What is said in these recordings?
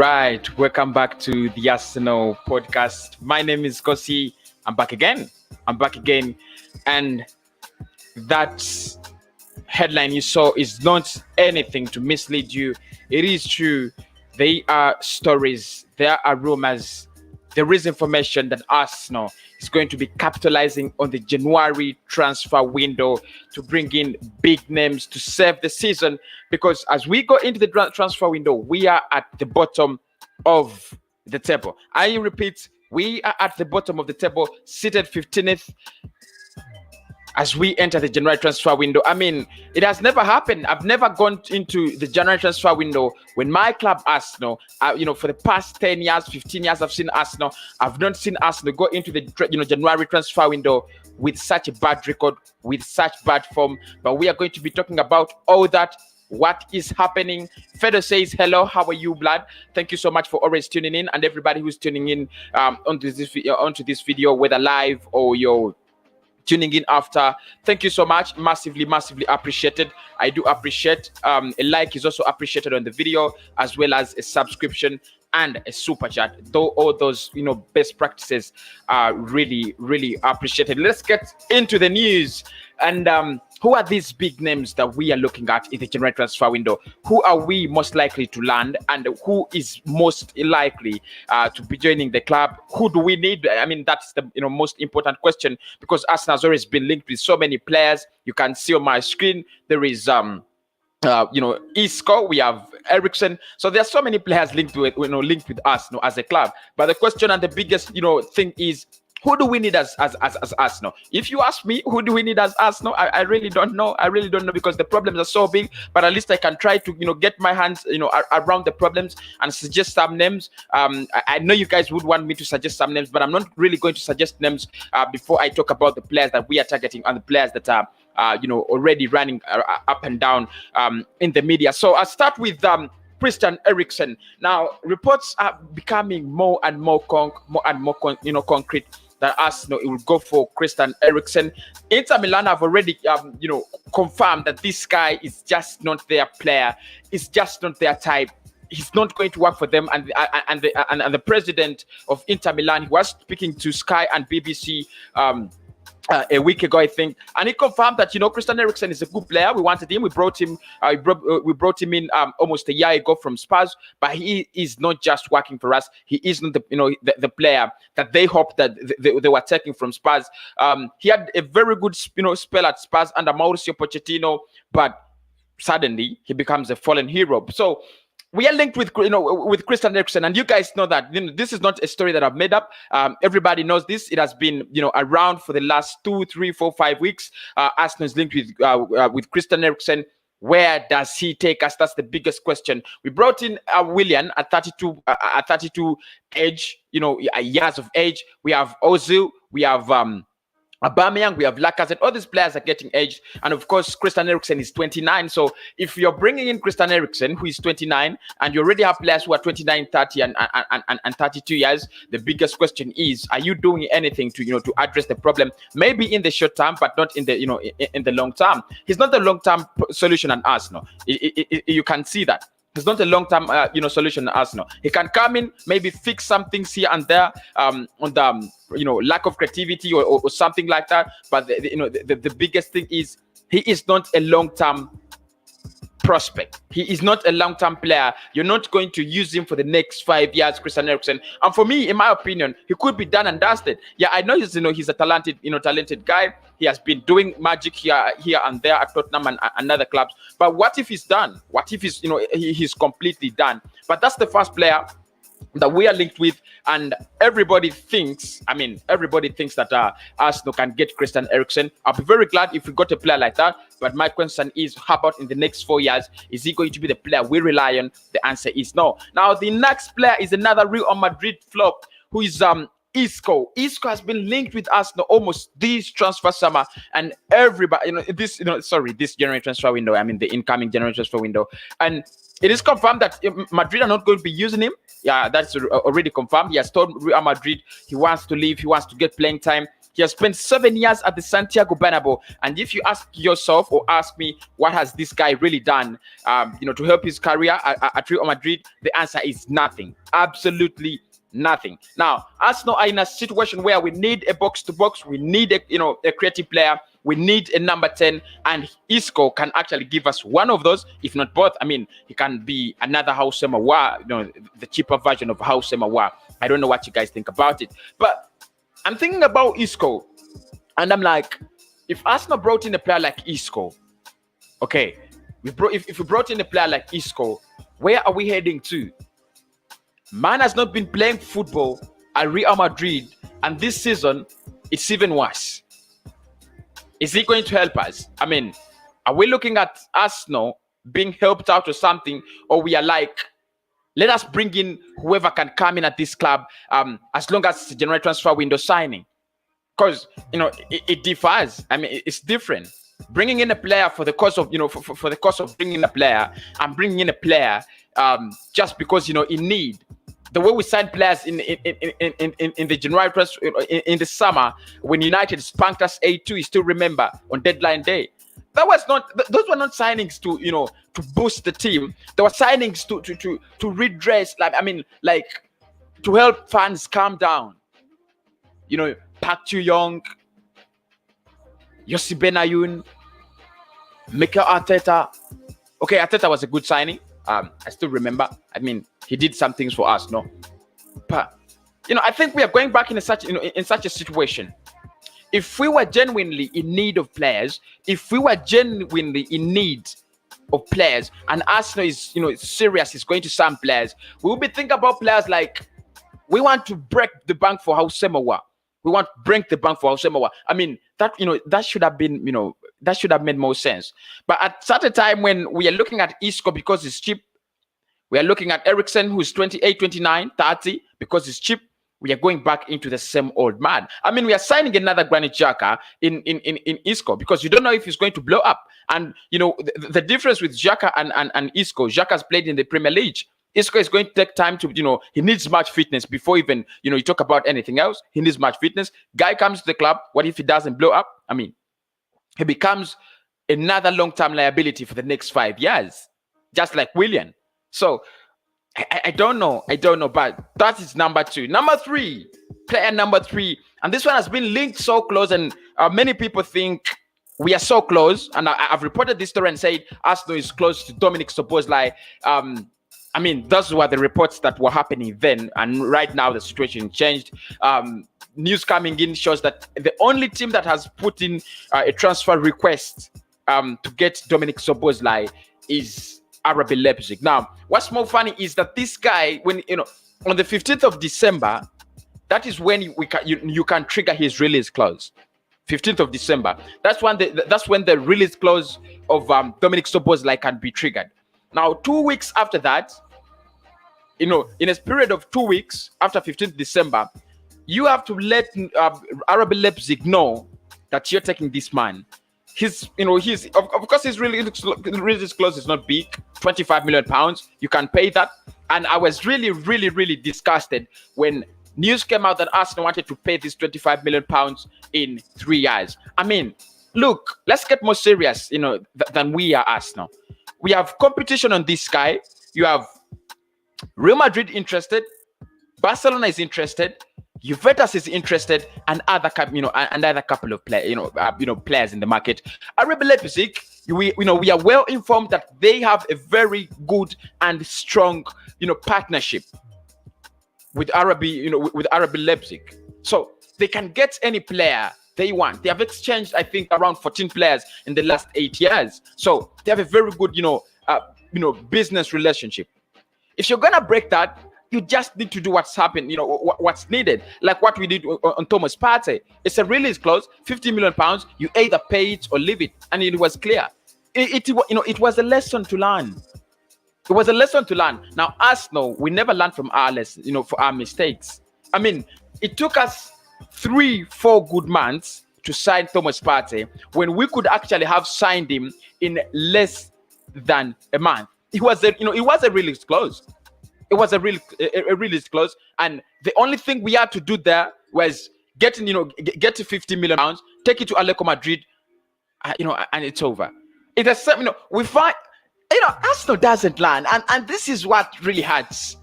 Right, welcome back to the Arsenal podcast. My name is Kosi. I'm back again. And that headline you saw is not anything to mislead you. It is true. There are stories, there are rumors, there is information that Arsenal is going to be capitalizing on the January transfer window to bring in big names to save the season. Because as we go into the transfer window, we are at the bottom of the table. I repeat, we are at the bottom of the table, seated 15th. As we enter the January transfer window, I mean, it has never happened. I've never gone into the January transfer window when my club Arsenal, for the past 10 years, 15 years, I've seen Arsenal. I've not seen Arsenal go into the January transfer window with such a bad record, with such bad form. But we are going to be talking about all that. What is happening? Fedo says, hello, how are you, blood? Thank you so much for always tuning in, and everybody who's tuning in onto this video, whether live or you're tuning in after. Thank you so much. Massively appreciated. I do appreciate. A like is also appreciated on the video, as well as a subscription and a super chat. Though all those best practices are really appreciated. Let's get into the news. And who are these big names that we are looking at in the January transfer window? Who are we most likely to land, and who is most likely to be joining the club? Who do we need? I mean, that's the most important question, because Arsenal has always been linked with so many players. You can see on my screen there is Isco, we have Eriksen. So there are so many players linked with Arsenal as a club. But the question and the biggest thing is, who do we need as Arsenal? If you ask me, who do we need as Arsenal? I really don't know. Because the problems are so big. But at least I can try to get my hands around the problems and suggest some names. I know you guys would want me to suggest some names, but I'm not really going to suggest names before I talk about the players that we are targeting and the players that are already running up and down in the media. So I'll start with Christian Eriksen. Now reports are becoming more and more concrete that Arsenal will go for Christian Eriksen. Inter Milan have already confirmed that this guy is just not their player. It's just not their type. He's not going to work for them. And the president of Inter Milan, he was speaking to Sky and BBC a week ago, I think, and he confirmed that Christian Eriksen is a good player. We wanted him. We brought him. We brought him in almost a year ago from Spurs, but he is not just working for us. He isn't the player that they hoped that they were taking from Spurs. He had a very good spell at Spurs under Mauricio Pochettino, but suddenly he becomes a fallen hero. So we are linked with Christian Eriksen, and you guys know that this is not a story that I've made up. Everybody knows this. It has been around for the last 2, 3, 4, 5 weeks. Arsenal is linked with Christian Eriksen. Where does he take us? That's the biggest question. We brought in Willian at 32 age, years of age. We have Ozil. We have Aubameyang, we have Lacazette. All these players are getting aged, and of course Christian Eriksen is 29. So if you're bringing in Christian Eriksen, who is 29, and you already have players who are 29, 30 and 32 years, the biggest question is, are you doing anything to address the problem? Maybe in the short term, but not in the in the long term. He's not the long-term solution at Arsenal. You can see that. It's not a long-term, solution to Arsenal. He can come in, maybe fix some things here and there on the, lack of creativity or something like that. But the biggest thing is he is not a long-term prospect. He is not a long-term player. You're not going to use him for the next 5 years, Christian Eriksen. And for me, in my opinion, he could be done and dusted. Yeah, I know he's a talented guy. He has been doing magic here and there at Tottenham and other clubs. But what if he's done? What if he's completely done? But that's the first player that we are linked with, and everybody thinks that Arsenal can get Christian Eriksen. I'll be very glad if we got a player like that, but my question is, how about in the next 4 years? Is he going to be the player we rely on? The answer is no. Now the next player is another Real Madrid flop, who is Isco. Isco has been linked with Arsenal almost this transfer summer, and everybody, this January transfer window. I mean, the incoming January transfer window, and it is confirmed that Madrid are not going to be using him. Yeah, that's already confirmed. He has told Real Madrid he wants to leave. He wants to get playing time. He has spent 7 years at the Santiago Bernabeu. And if you ask yourself or ask me, what has this guy really done, to help his career at Real Madrid? The answer is nothing. Absolutely nothing. Now, Arsenal are in a situation where we need a box-to-box. We need a creative player. We need a number 10, and Isco can actually give us one of those, if not both. I mean, he can be another Houssem Aouar, the cheaper version of Houssem Aouar. I don't know what you guys think about it, but I'm thinking about Isco, and I'm like, if Arsenal brought in a player like Isco, okay, if we brought in a player like Isco, where are we heading to? Man has not been playing football at Real Madrid, and this season, it's even worse. Is he going to help us? I mean, are we looking at Arsenal being helped out or something? Or we are like, let us bring in whoever can come in at this club as long as it's a January transfer window signing. Because, it differs. I mean, it's different. Bringing in a player for the cost of, for the cost of bringing in a player and bringing in a player just because, in need. The way we sign players in the January in the summer when United spanked us 8-2, you still remember, on deadline day. Those were not signings to boost the team. They were signings to redress, to help fans calm down. Park Chu-young, Yossi Benayoun, Mikel Arteta. Okay, Arteta was a good signing. I still remember. I mean, he did some things for us, no? But I think we are going back in such a situation. If we were genuinely in need of players, and Arsenal is serious, is going to sign players, we will be thinking about players like, we want to break the bank for Houssem Aouar. We want to break the bank for Houssem Aouar. I mean, that should have been, that should have made more sense. But at such a time when we are looking at Isco because it's cheap, we are looking at Eriksen, who's 28, 29, 30, because it's cheap, we are going back into the same old man. I mean, we are signing another Granit Xhaka in Isco because you don't know if he's going to blow up. And, the difference with Xhaka and Isco, Xhaka's played in the Premier League. Isco is going to take time to, he needs match fitness before even, you talk about anything else. He needs match fitness. Guy comes to the club. What if he doesn't blow up? I mean, he becomes another long-term liability for the next 5 years, just like Willian. So I don't know, but that is number 2. Number 3, player number 3, and this one has been linked so close, and many people think we are so close. And I've reported this story and said Arsenal is close to Dominic Szoboszlai. I mean, those were the reports that were happening then, and right now the situation changed. News coming in shows that the only team that has put in a transfer request to get Dominic Szoboszlai is RB Leipzig. Now, what's more funny is that this guy, when on the 15th of December, that is when you can trigger his release clause. 15th of December. That's when the release clause of Dominic Szoboszlai can be triggered. Now, 2 weeks after that, in a period of 2 weeks after 15th December, you have to let RB Leipzig know that you're taking this man. He's of course his release clause is not big, 25 million pounds. You can pay that. And I was really, really, really disgusted when news came out that Arsenal wanted to pay this 25 million pounds in 3 years. I mean, look, let's get more serious, than we are Arsenal. We have competition on this guy. You have Real Madrid interested, Barcelona is interested, Juventus is interested, and another couple of players in the market. RB Leipzig, we are well informed that they have a very good and strong, partnership with RB Leipzig, so they can get any player they want. They have exchanged, I think, around 14 players in the last 8 years, so they have a very good, business relationship. If you're gonna break that, you just need to do what's happened, what's needed, like what we did on Thomas Partey. It's a release clause, 50 million pounds. You either pay it or leave it, and it was clear. It was a lesson to learn. It was a lesson to learn. Now, Arsenal, we never learned from our lessons, for our mistakes. I mean, it took us 3-4 good months to sign Thomas Partey when we could actually have signed him in less than a month. It was a release clause. It was a release clause, and the only thing we had to do there was get to 50 million pounds, take it to Atletico Madrid, and it's over. It's the same, we find, Arsenal doesn't land, and this is what really hurts.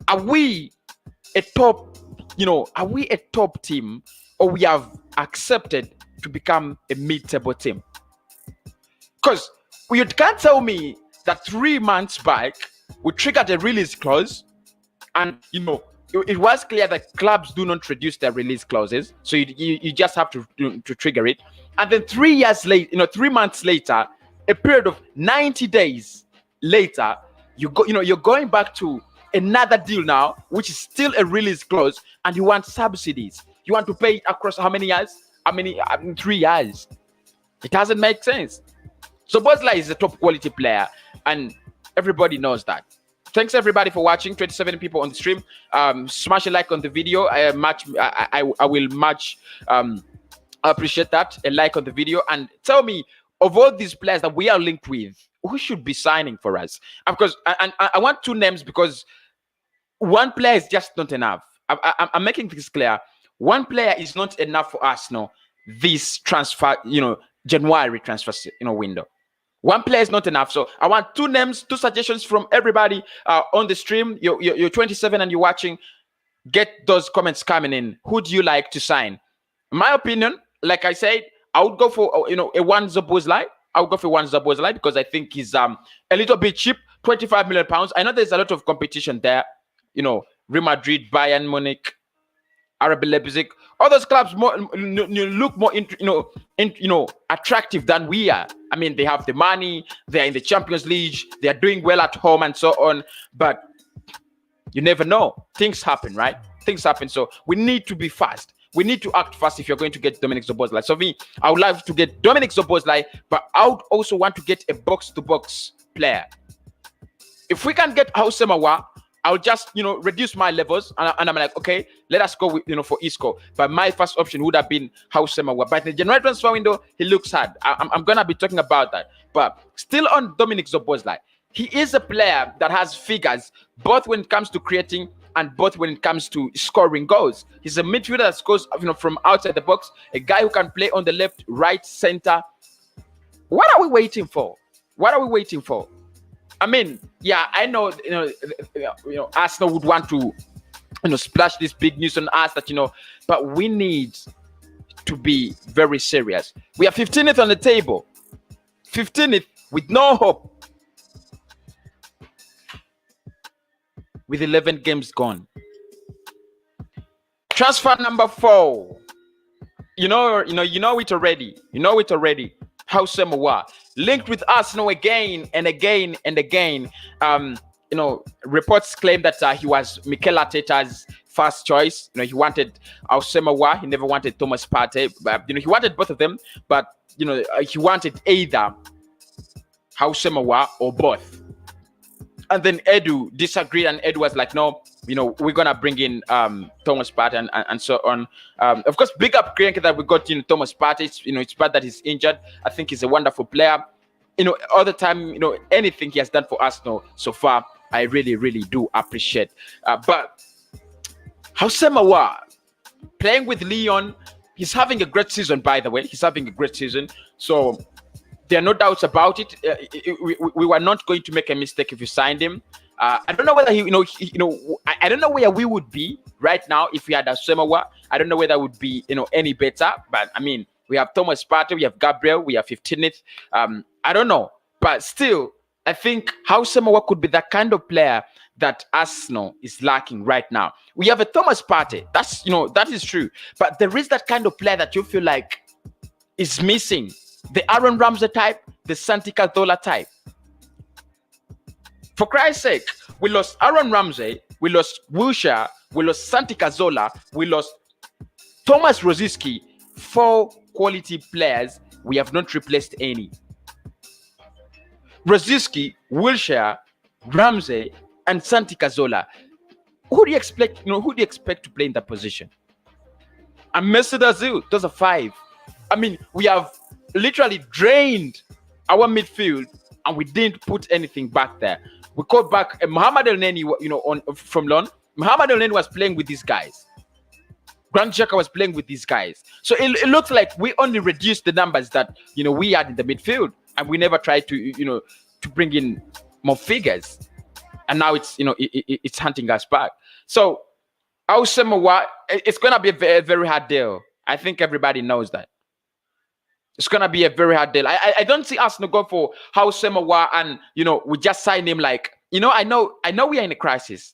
Are we a top, team, or we have accepted to become a mid-table team? Because you can't tell me that 3 months back we triggered a release clause, and it was clear that clubs do not reduce their release clauses, so you just have to trigger it. And then 3 months later, a period of 90 days later, you're going back to another deal now, which is still a release clause, and you want subsidies. You want to pay it across how many years? 3 years. It doesn't make sense. So Szoboszlai is a top quality player, and everybody knows that. Thanks everybody for watching. 27 people on the stream. Smash a like on the video. I will much appreciate that. A like on the video, and tell me, of all these players that we are linked with, who should be signing for us? Because I want 2 names, because one player is just not enough. I'm making this clear. One player is not enough for Arsenal this transfer, January transfer, window. One player is not enough. So I want 2 names, 2 suggestions from everybody on the stream. You're 27 and you're watching. Get those comments coming in. Who do you like to sign? In my opinion, like I said, I would go for Aouar and Buendia. I would go for Aouar and Buendia because I think he's a little bit cheap. 25 million pounds. I know there's a lot of competition there. Real Madrid, Bayern Munich, RB Leipzig. All those clubs look more attractive than we are. I mean, they have the money, they're in the Champions League, they're doing well at home and so on. But you never know. Things happen, right? Things happen. So we need to be fast. We need to act fast if you're going to get Dominic Szoboszlai. So I would like to get Dominic Szoboszlai, but I would also want to get a box-to-box player. If we can get Aouar, I'll just, reduce my levels, and I'm like, okay, let us go with, for Isco. But my first option would have been Aouar. But in the January transfer window, he looks hard. I'm gonna be talking about that. But still on Dominic Szoboszlai, he is a player that has figures, both when it comes to creating and both when it comes to scoring goals. He's a midfielder that scores, from outside the box, a guy who can play on the left, right, center. What are we waiting for? What are we waiting for? I mean, yeah, I know, Arsenal would want to, splash this big news on us that, but we need to be very serious. We are 15th on the table, 15th with no hope, with 11 games gone. Transfer number 4. You know it already. Aouar linked with Arsenal again and again and again. Reports claim that he was Mikel Arteta's first choice. He wanted Aouar. He never wanted Thomas Partey. But, he wanted both of them. But he wanted either Aouar or both. And then Edu disagreed, and Edu was like, no, we're gonna bring in Thomas Partey and so on. Of course, big up Krienke that we got Thomas Partey. It's bad that he's injured. I think he's a wonderful player. All the time, anything he has done for Arsenal so far, I really, really do appreciate. But Aouar playing with Lyon, he's having a great season. By the way, he's having a great season. So there are no doubts about it. We were not going to make a mistake if we signed him. I don't know whether I don't know where we would be right now if we had Aouar. I don't know whether it would be, any better. But I mean, we have Thomas Partey, we have Gabriel, we have 15th. I don't know, but still, I think Aouar could be that kind of player that Arsenal is lacking right now. We have a Thomas Partey. That's that is true. But there is that kind of player that you feel like is missing. The Aaron Ramsey type, the Santi Cazorla type. For Christ's sake, we lost Aaron Ramsey, we lost Wilshere, we lost Santi Cazorla, we lost Thomas Rosicky. 4 quality players. We have not replaced any. Rosicky, Wilshere, Ramsey, and Santi Cazorla. Who do you expect? Who do you expect to play in that position? And Mesut Ozil. Those are 5. I mean, we have literally drained our midfield, and we didn't put anything back there. We called back Mohamed El Neni, from loan. Mohamed El Neni was playing with these guys. Granit Xhaka was playing with these guys. So it looks like we only reduced the numbers that we had in the midfield, and we never tried to to bring in more figures. And now it's it's hunting us back. So Aouar, it's gonna be a very, very hard deal. I think everybody knows that. It's gonna be a very hard deal. I don't see Arsenal go for Aouar and we just sign him like I know we are in a crisis.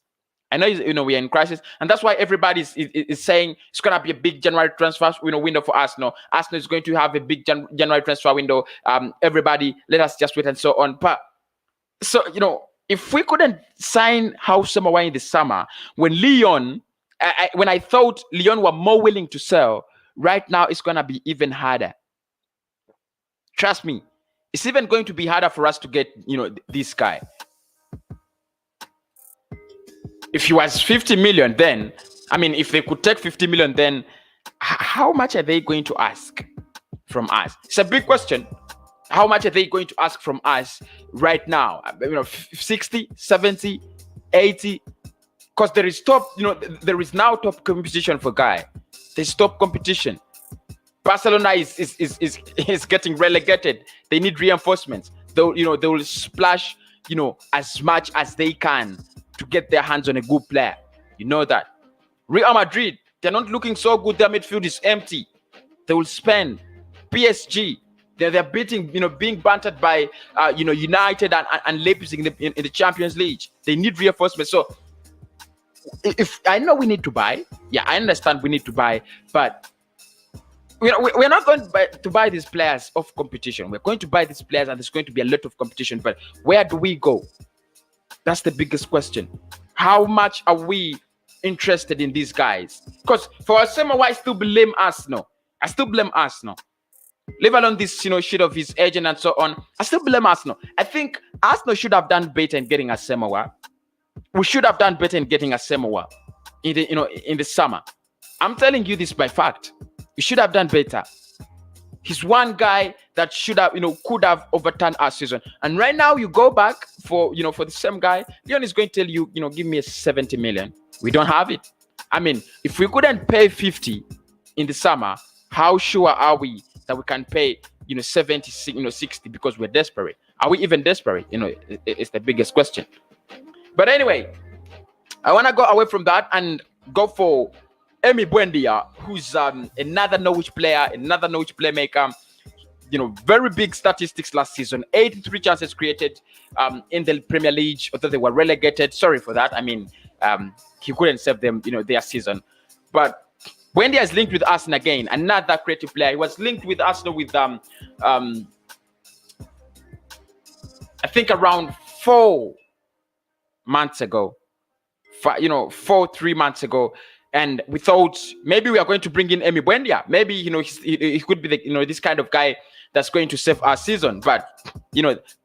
I know we are in crisis, and that's why everybody is saying it's gonna be a big January transfer window for Arsenal. Arsenal is going to have a big January transfer window. Everybody, let us just wait and so on. But so if we couldn't sign Aouar in the summer, when Lyon, when I thought Lyon were more willing to sell, right now it's gonna be even harder. Trust me, it's even going to be harder for us to get this guy. If he was 50 million, then if they could take 50 million, then how much are they going to ask from us? It's a big question. How much are they going to ask from us right now? 60, 70, 80? Because there is there is now top competition for Guy. There's top competition. Barcelona is getting relegated. They need reinforcements. They will splash as much as they can to get their hands on a good player. You know that. Real Madrid, they're not looking so good. Their midfield is empty. They will spend. PSG, they're beating, being bantered by United and Leipzig in the Champions League. They need reinforcements. So if I know we need to buy, I understand we need to buy, but we're not going to buy these players off competition. We're going to buy these players, and there's going to be a lot of competition. But where do we go? That's the biggest question. How much are we interested in these guys? Because for Aouar, I still blame Arsenal. Leave alone this shit of his agent and so on. I still blame Arsenal. I think Arsenal should have done better in getting Aouar. We should have done better in getting Aouar in the summer. I'm telling you this by fact. We should have done better. He's one guy that should have, could have overturned our season. And right now, you go back for the same guy. Leon is going to tell you, give me a 70 million. We don't have it. If we couldn't pay 50 in the summer, how sure are we that we can pay, 70, 60 because we're desperate? Are we even desperate? It's the biggest question. But anyway, I want to go away from that and go for Aouar and Buendia, who's another Norwich player, another Norwich playmaker. Very big statistics last season. 83 chances created in the Premier League, although they were relegated. Sorry for that. He couldn't save them, their season. But Buendia is linked with Arsenal again, another creative player. He was linked with Arsenal with I think around 4 months ago. 3 months ago. And we thought maybe we are going to bring in Aouar and Buendia. Maybe he could be the this kind of guy that's going to save our season. But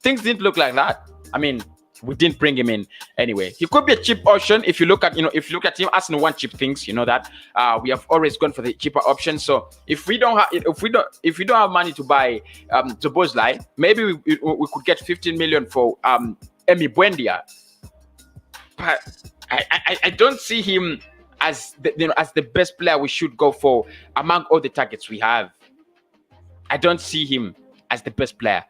things didn't look like that. We didn't bring him in anyway. He could be a cheap option if you look at him. Arsenal want cheap things. That we have always gone for the cheaper option. So if we don't have money to buy Szoboszlai, maybe we could get 15 million for Aouar and Buendia. But I don't see him as the best player we should go for among all the targets we have. I don't see him as the best player.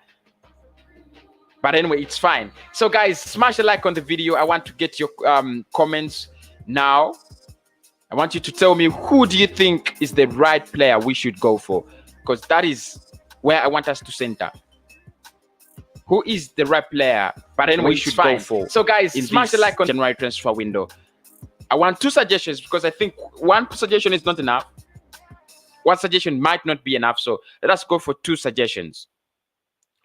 But anyway, it's fine. So guys, smash a like on the video. I want to get your comments now. I want you to tell me, who do you think is the right player we should go for? Because that is where I want us to center. Who is the right player? But anyway, we should go for. So guys, smash the like on January transfer window. I want 2 suggestions because I think 1 suggestion is not enough. 1 suggestion might not be enough. So let us go for 2 suggestions.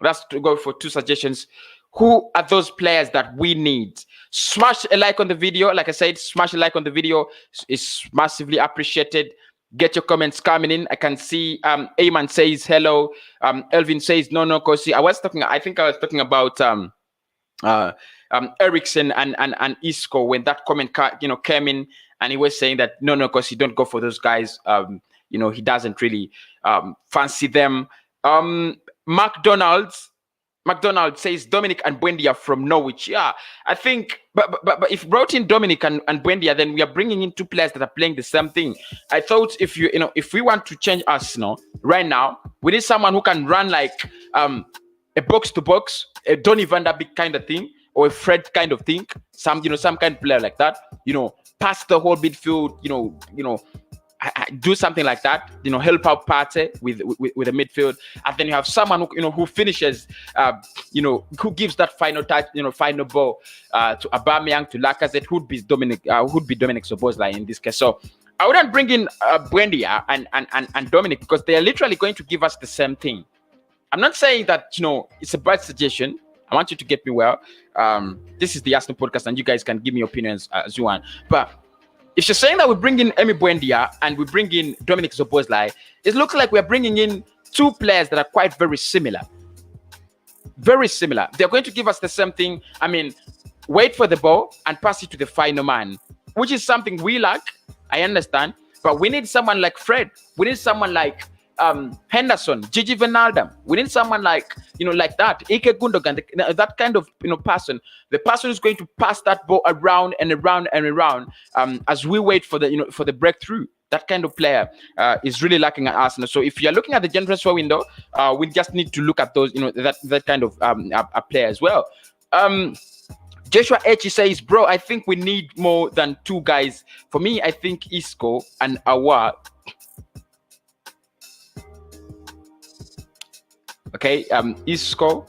Let's go for 2 suggestions. Who are those players that we need? Smash a like on the video. Like I said, smash a like on the video. It's massively appreciated. Get your comments coming in. I can see Ayman says hello. Elvin says no, Kosi. I think I was talking about Eriksen and Isco when that comment came in, and he was saying that no, Kosi, don't go for those guys. He doesn't really fancy them. McDonald's, McDonald says Dominic and Buendia from Norwich. Yeah, I think, but if brought in Dominic and Buendia, then we are bringing in two players that are playing the same thing. I thought if if we want to change Arsenal right now, we need someone who can run like a box to box, a Donny van der Beek kind of thing, or a Fred kind of thing. Some kind of player like that. Pass the whole midfield. Do something like that, help out Partey with the midfield, and then you have someone who finishes, who gives that final touch, final ball to Aubameyang, to Lacazette, who'd be Dominic Szoboszlai in this case. So I wouldn't bring in Buendia and Dominic, because they are literally going to give us the same thing. I'm not saying that it's a bad suggestion. I want you to get me well. This is the Arsenal podcast, and you guys can give me opinions as you want, but if you're saying that we bring in Emi Buendia and we bring in Dominic Szoboszlai, it looks like we're bringing in two players that are quite very similar. Very similar. They're going to give us the same thing. I mean, wait for the ball and pass it to the final man, which is something we lack. I understand. But we need someone like Fred. We need someone like Henderson, Gigi Wijnaldum. We need someone like like that, Ike Gundogan, that kind of person. The person who's going to pass that ball around and around and around as we wait for the for the breakthrough. That kind of player is really lacking at Arsenal. So if you're looking at the general transfer window, we just need to look at those that kind of a player as well. Joshua H says, bro, I think we need more than two guys. For me, I think Isco and Aouar. Okay, Isco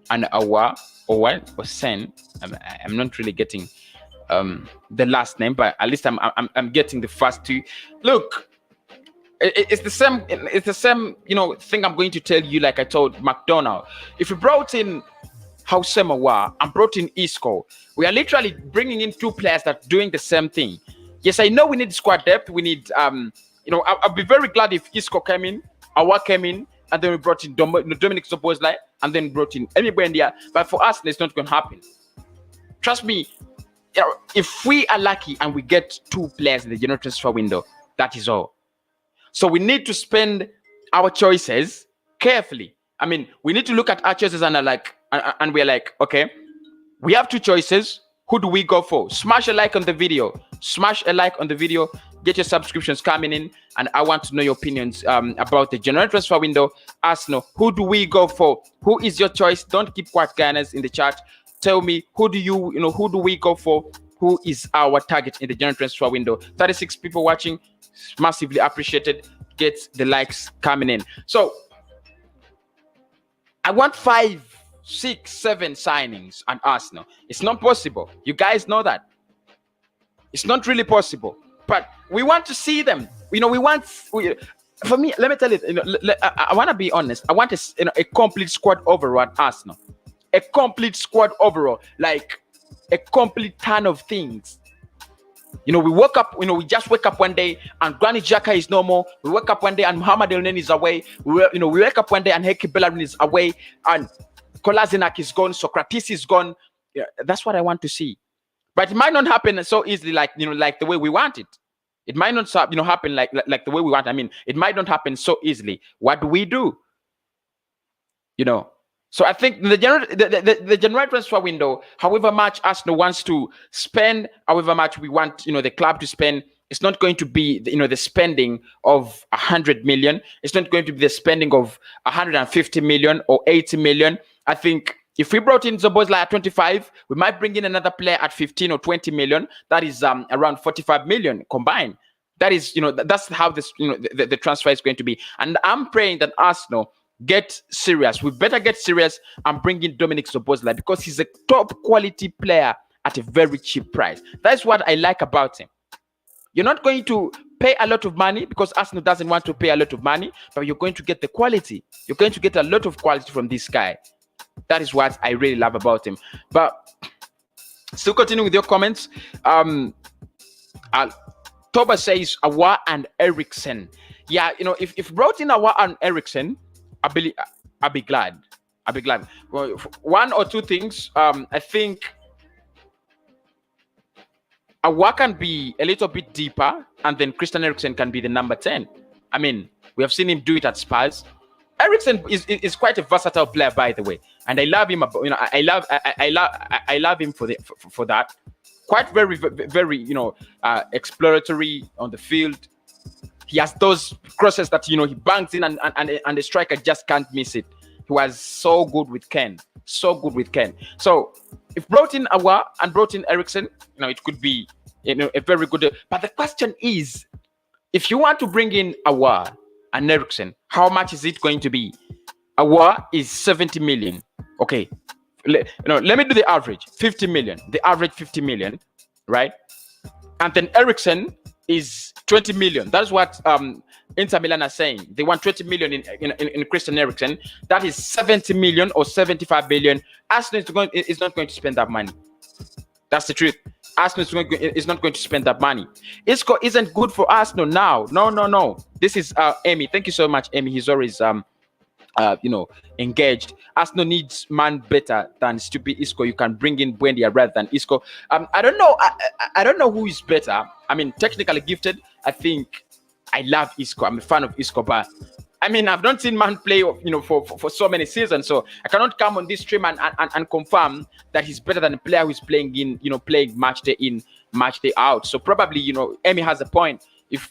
and Aouar or Sen. I'm not really getting the last name, but at least I'm getting the first two. Look, it's the same. It's the same thing I'm going to tell you, like I told McDonald. If we brought in Houssem Aouar and brought in Isco, we are literally bringing in two players that are doing the same thing. Yes, I know we need squad depth. We need I'll be very glad if Isco came in, Aouar came in, and then we brought in Dominic Szoboszlai, and then brought in Emi Buendia. But for us, it's not going to happen. Trust me, if we are lucky and we get two players in the general transfer window, that is all. So we need to spend our choices carefully. I mean, we need to look at our choices and we're like, okay, we have two choices. Who do we go for? Smash a like on the video. Smash a like on the video. Get your subscriptions coming in, and I want to know your opinions about the general transfer window. Arsenal, who do we go for? Who is your choice? Don't keep quiet, Guyaners, in the chat. Tell me, who do we go for? Who is our target in the general transfer window? 36 people watching, massively appreciated. Get the likes coming in. So I want 5, 6, 7 signings on Arsenal. It's not possible. You guys know that. It's not really possible. But we want to see them. For me, let me tell you, I want to be honest. I want a complete squad overall at Arsenal. A complete squad overall. Like a complete ton of things. We woke up, we just wake up one day and Granit Xhaka is no more. We wake up one day and Mohamed Elneny is away. We wake up one day and Heke Bellerin is away. And Kolasinac is gone. Socrates is gone. Yeah, that's what I want to see. But it might not happen so easily, like the way we want it. It might not happen like the way we want. I mean, it might not happen so easily. What do we do? So I think the general transfer window, however much Arsenal wants to spend, however much we want the club to spend, it's not going to be the spending of 100 million. It's not going to be the spending of 150 million or 80 million. I think if we brought in Szoboszlai at 25, we might bring in another player at 15 or 20 million. That is around 45 million combined. That is, that's how this, the transfer is going to be. And I'm praying that Arsenal get serious. We better get serious and bring in Dominic Szoboszlai, because he's a top quality player at a very cheap price. That's what I like about him. You're not going to pay a lot of money, because Arsenal doesn't want to pay a lot of money, but you're going to get the quality. You're going to get a lot of quality from this guy. That is what I really love about him. But still continuing with your comments. Toba says Aouar and Eriksen. Yeah, if brought in Aouar and Eriksen, I'll be glad. Well, one or two things. I think Aouar can be a little bit deeper, and then Christian Eriksen can be the number 10. I mean, we have seen him do it at Spurs. Eriksen is quite a versatile player, by the way, and I love him. You know, I love him for that. Quite very exploratory on the field. He has those crosses that he bangs in, and the striker just can't miss it. He was so good with Ken, so good with Ken. So if brought in Aouar and brought in Eriksen, it could be a very good. But the question is, if you want to bring in Aouar and Eriksen, how much is it going to be? Aouar is 70 million. Okay, let me do the average. 50 million. The average 50 million, right? And then Eriksen is 20 million. That's what Inter Milan are saying. They want 20 million in Christian Eriksen. That is 70 million or 75 million. Arsenal is not going to spend that money. That's the truth. Arsenal is not going to spend that money. Isco isn't good for Arsenal now. No. This is Amy. Thank you so much, Amy. He's always engaged. Arsenal needs man better than stupid Isco. You can bring in Buendia rather than Isco. I don't know. I don't know who is better. I mean, technically gifted. I think I love Isco. I'm a fan of Isco, but I mean, I've not seen man play, for so many seasons. So I cannot come on this stream and confirm that he's better than a player who's playing playing match day in, match day out. So probably, Amy has a point. If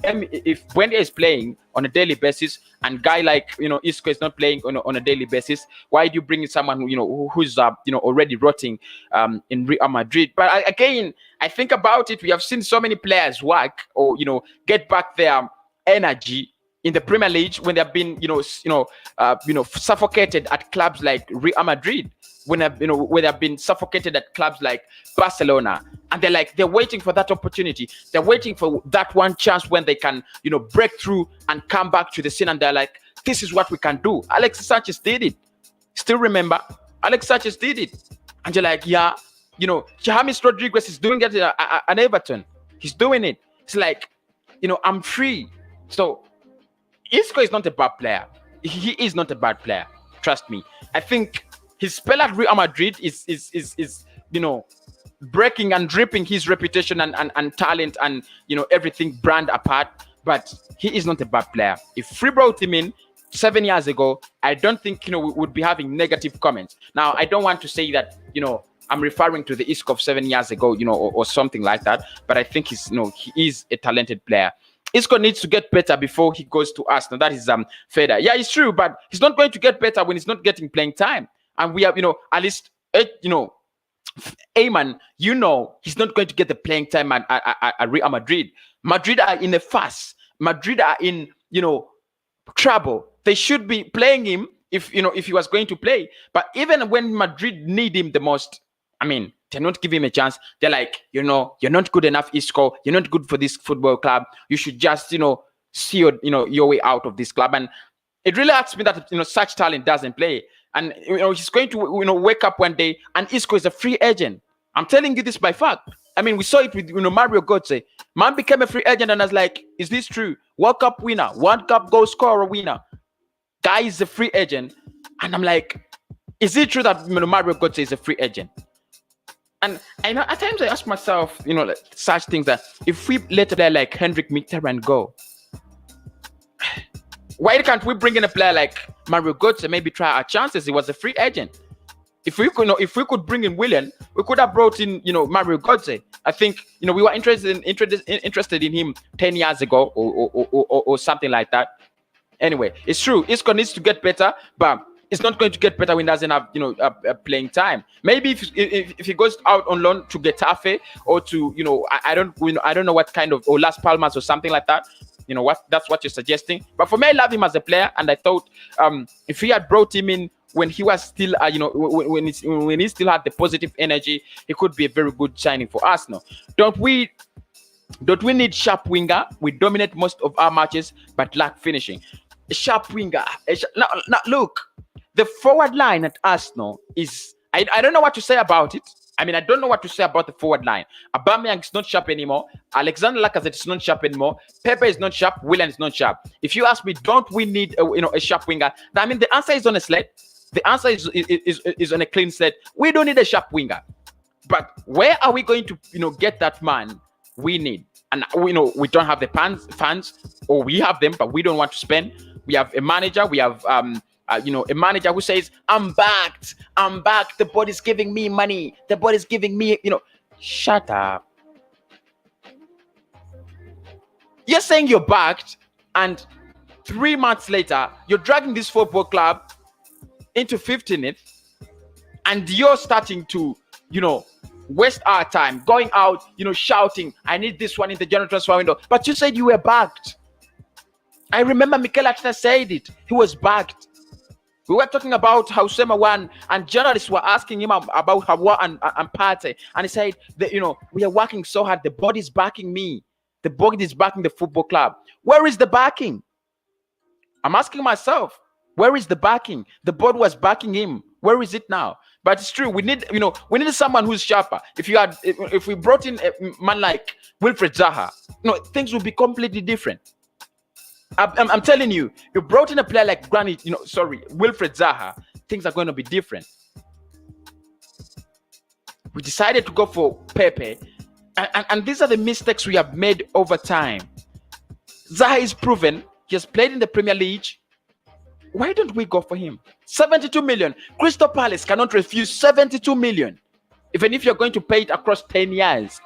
Buendia is playing on a daily basis and guy like Isco is not playing on a daily basis, why do you bring in someone who's already rotting in Real Madrid? But again, I think about it. We have seen so many players work or get back their energy in the Premier League when they've been suffocated at clubs like Real Madrid, when they've been suffocated at clubs like Barcelona, and they're waiting for that opportunity. They're waiting for that one chance when they can break through and come back to the scene, and they're like, this is what we can do. Alex Sanchez did it. Still remember, Alex Sanchez did it, and you're like, yeah, James Rodriguez is doing it at Everton. He's doing it. It's like, I'm free. So Isco is not a bad player. He is not a bad player. Trust me. I think his spell at Real Madrid is breaking and ripping his reputation and talent and everything brand apart. But he is not a bad player. If we brought him in 7 years ago, I don't think we would be having negative comments. Now, I don't want to say that I'm referring to the Isco of 7 years ago, or something like that. But I think he is a talented player. Isco needs to get better before he goes to Arsenal. That is Feder. Yeah, it's true, but he's not going to get better when he's not getting playing time. And we have, at least, Ayman, he's not going to get the playing time at Real Madrid. Madrid are in a fuss. Madrid are in, trouble. They should be playing him if he was going to play. But even when Madrid need him the most, I mean, they're not giving him a chance. They're like, you're not good enough, Isco. You're not good for this football club. You should just, see your way out of this club. And it really hurts me that, such talent doesn't play. And, he's going to, wake up one day and Isco is a free agent. I'm telling you this by fact. I mean, we saw it with, Mario Götze. Man became a free agent and I was like, is this true? World Cup winner, World Cup goal scorer winner. Guy is a free agent. And I'm like, is it true that, Mario Götze is a free agent? And I know at times I ask myself, such things that if we let a player like Henrik Mkhitaryan go, why can't we bring in a player like Mario Götze, maybe try our chances? He was a free agent. If we could bring in Willian, we could have brought in, Mario Götze. I think, we were interested in him 10 years ago or something like that. Anyway, it's true. Isco needs to get better, but it's not going to get better when he doesn't have, playing time. Maybe if he goes out on loan to Getafe or to, I don't know what kind of, or Las Palmas or something like that. That's what you're suggesting. But for me, I love him as a player, and I thought if he had brought him in when he was still, when he still had the positive energy, he could be a very good signing for Arsenal. Don't we need sharp winger? We dominate most of our matches, but lack finishing. A sharp winger. Now, look. The forward line at Arsenal is, I don't know what to say about it. I mean, I don't know what to say about the forward line. Aubameyang is not sharp anymore. Alexander Lacazette is not sharp anymore. Pepe is not sharp. Willian is not sharp. If you ask me, don't we need a sharp winger? I mean, the answer is on a slate. The answer is on a clean slate. We don't need a sharp winger. But where are we going to get that man we need? And we don't have the funds, or we have them, but we don't want to spend. We have a manager. We have a manager who says, I'm backed. The body's giving me money. The body's giving me, shut up. You're saying you're backed, and 3 months later, you're dragging this football club into 15th, and you're starting to, waste our time going out, shouting, I need this one in the general transfer window. But you said you were backed. I remember Mikel Arteta said it. He was backed. We were talking about how Sema won, and journalists were asking him about Aouar and Partey, and he said that, we are working so hard. The body's backing me. The body is backing the football club. Where is the backing? I'm asking myself, where is the backing? The board was backing him. Where is it now? But it's true. We need someone who's sharper. If we brought in a man like Wilfried Zaha, things would be completely different. I'm telling you, you brought in a player like Wilfried Zaha, things are going to be different. We decided to go for Pepe, and these are the mistakes we have made over time. Zaha is proven. He has played in the Premier League. Why don't we go for him? 72 million. Crystal Palace cannot refuse 72 million, even if you're going to pay it across 10 years.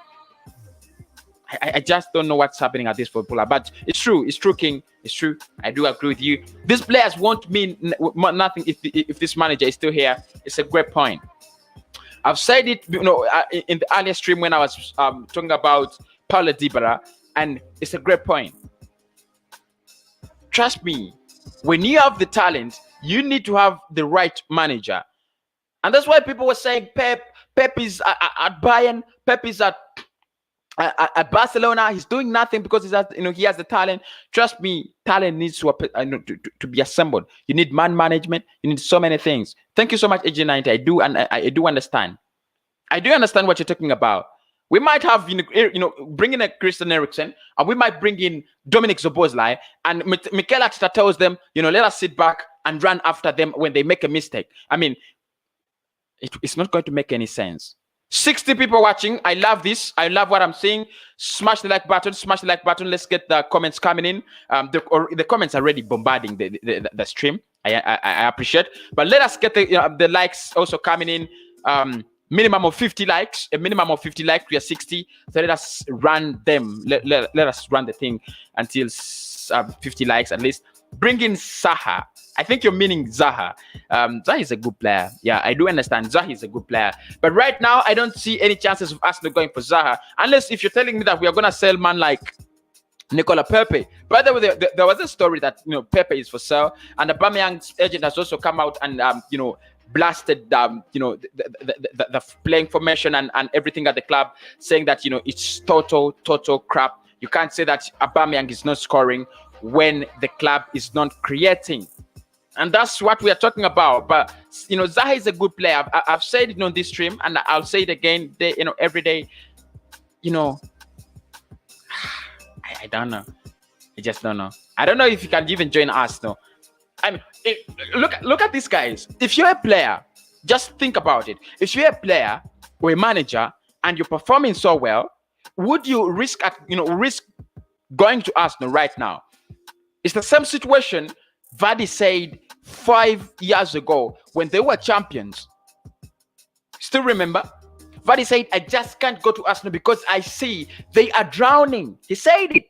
I just don't know what's happening at this footballer, but it's true, King. It's true. I do agree with you. These players won't mean nothing if this manager is still here. It's a great point. I've said it, in the earlier stream when I was talking about Paulo Dybala, and it's a great point. Trust me, when you have the talent, you need to have the right manager, and that's why people were saying Pep is at Bayern, Pep is at Barcelona. He's doing nothing because he has the talent. Trust me, talent needs to be assembled. You need man management. You need so many things. Thank you so much, AG90. I do understand. I do understand what you're talking about. We might have bring in a Christian Eriksen, and we might bring in Dominic Szoboszlai, and Mikel Arteta tells them, let us sit back and run after them when they make a mistake. I mean, it's not going to make any sense. 60 people watching. I love this. I love what I'm seeing. Smash the like button. Smash the like button. Let's get the comments coming in. The comments are already bombarding the stream. I appreciate. But let us get the likes also coming in. Minimum of 50 likes. A minimum of 50 likes. We are 60. So let us run them. Let us run the thing until 50 likes at least. Bring in Zaha. I think you're meaning Zaha. Zaha is a good player. Yeah, I do understand. Zaha is a good player. But right now, I don't see any chances of Arsenal going for Zaha. Unless if you're telling me that we are going to sell man like Nicola Pepe. By the way, there was a story that Pepe is for sale. And the Aubameyang's agent has also come out and blasted the playing formation and everything at the club, saying that it's total crap. You can't say that Aubameyang is not scoring when the club is not creating. And that's what we are talking about. But Zaha is a good player. I've said it on this stream, and I'll say it again every day. I don't know. I just don't know. I don't know if you can even join us. No, I mean, look at these guys. If you're a player, just think about it. If you're a player or a manager and you're performing so well, would you risk going to Arsenal right now? It's the same situation Vardy said 5 years ago when they were champions. Still remember? Vardy said, I just can't go to Arsenal because I see they are drowning. He said it.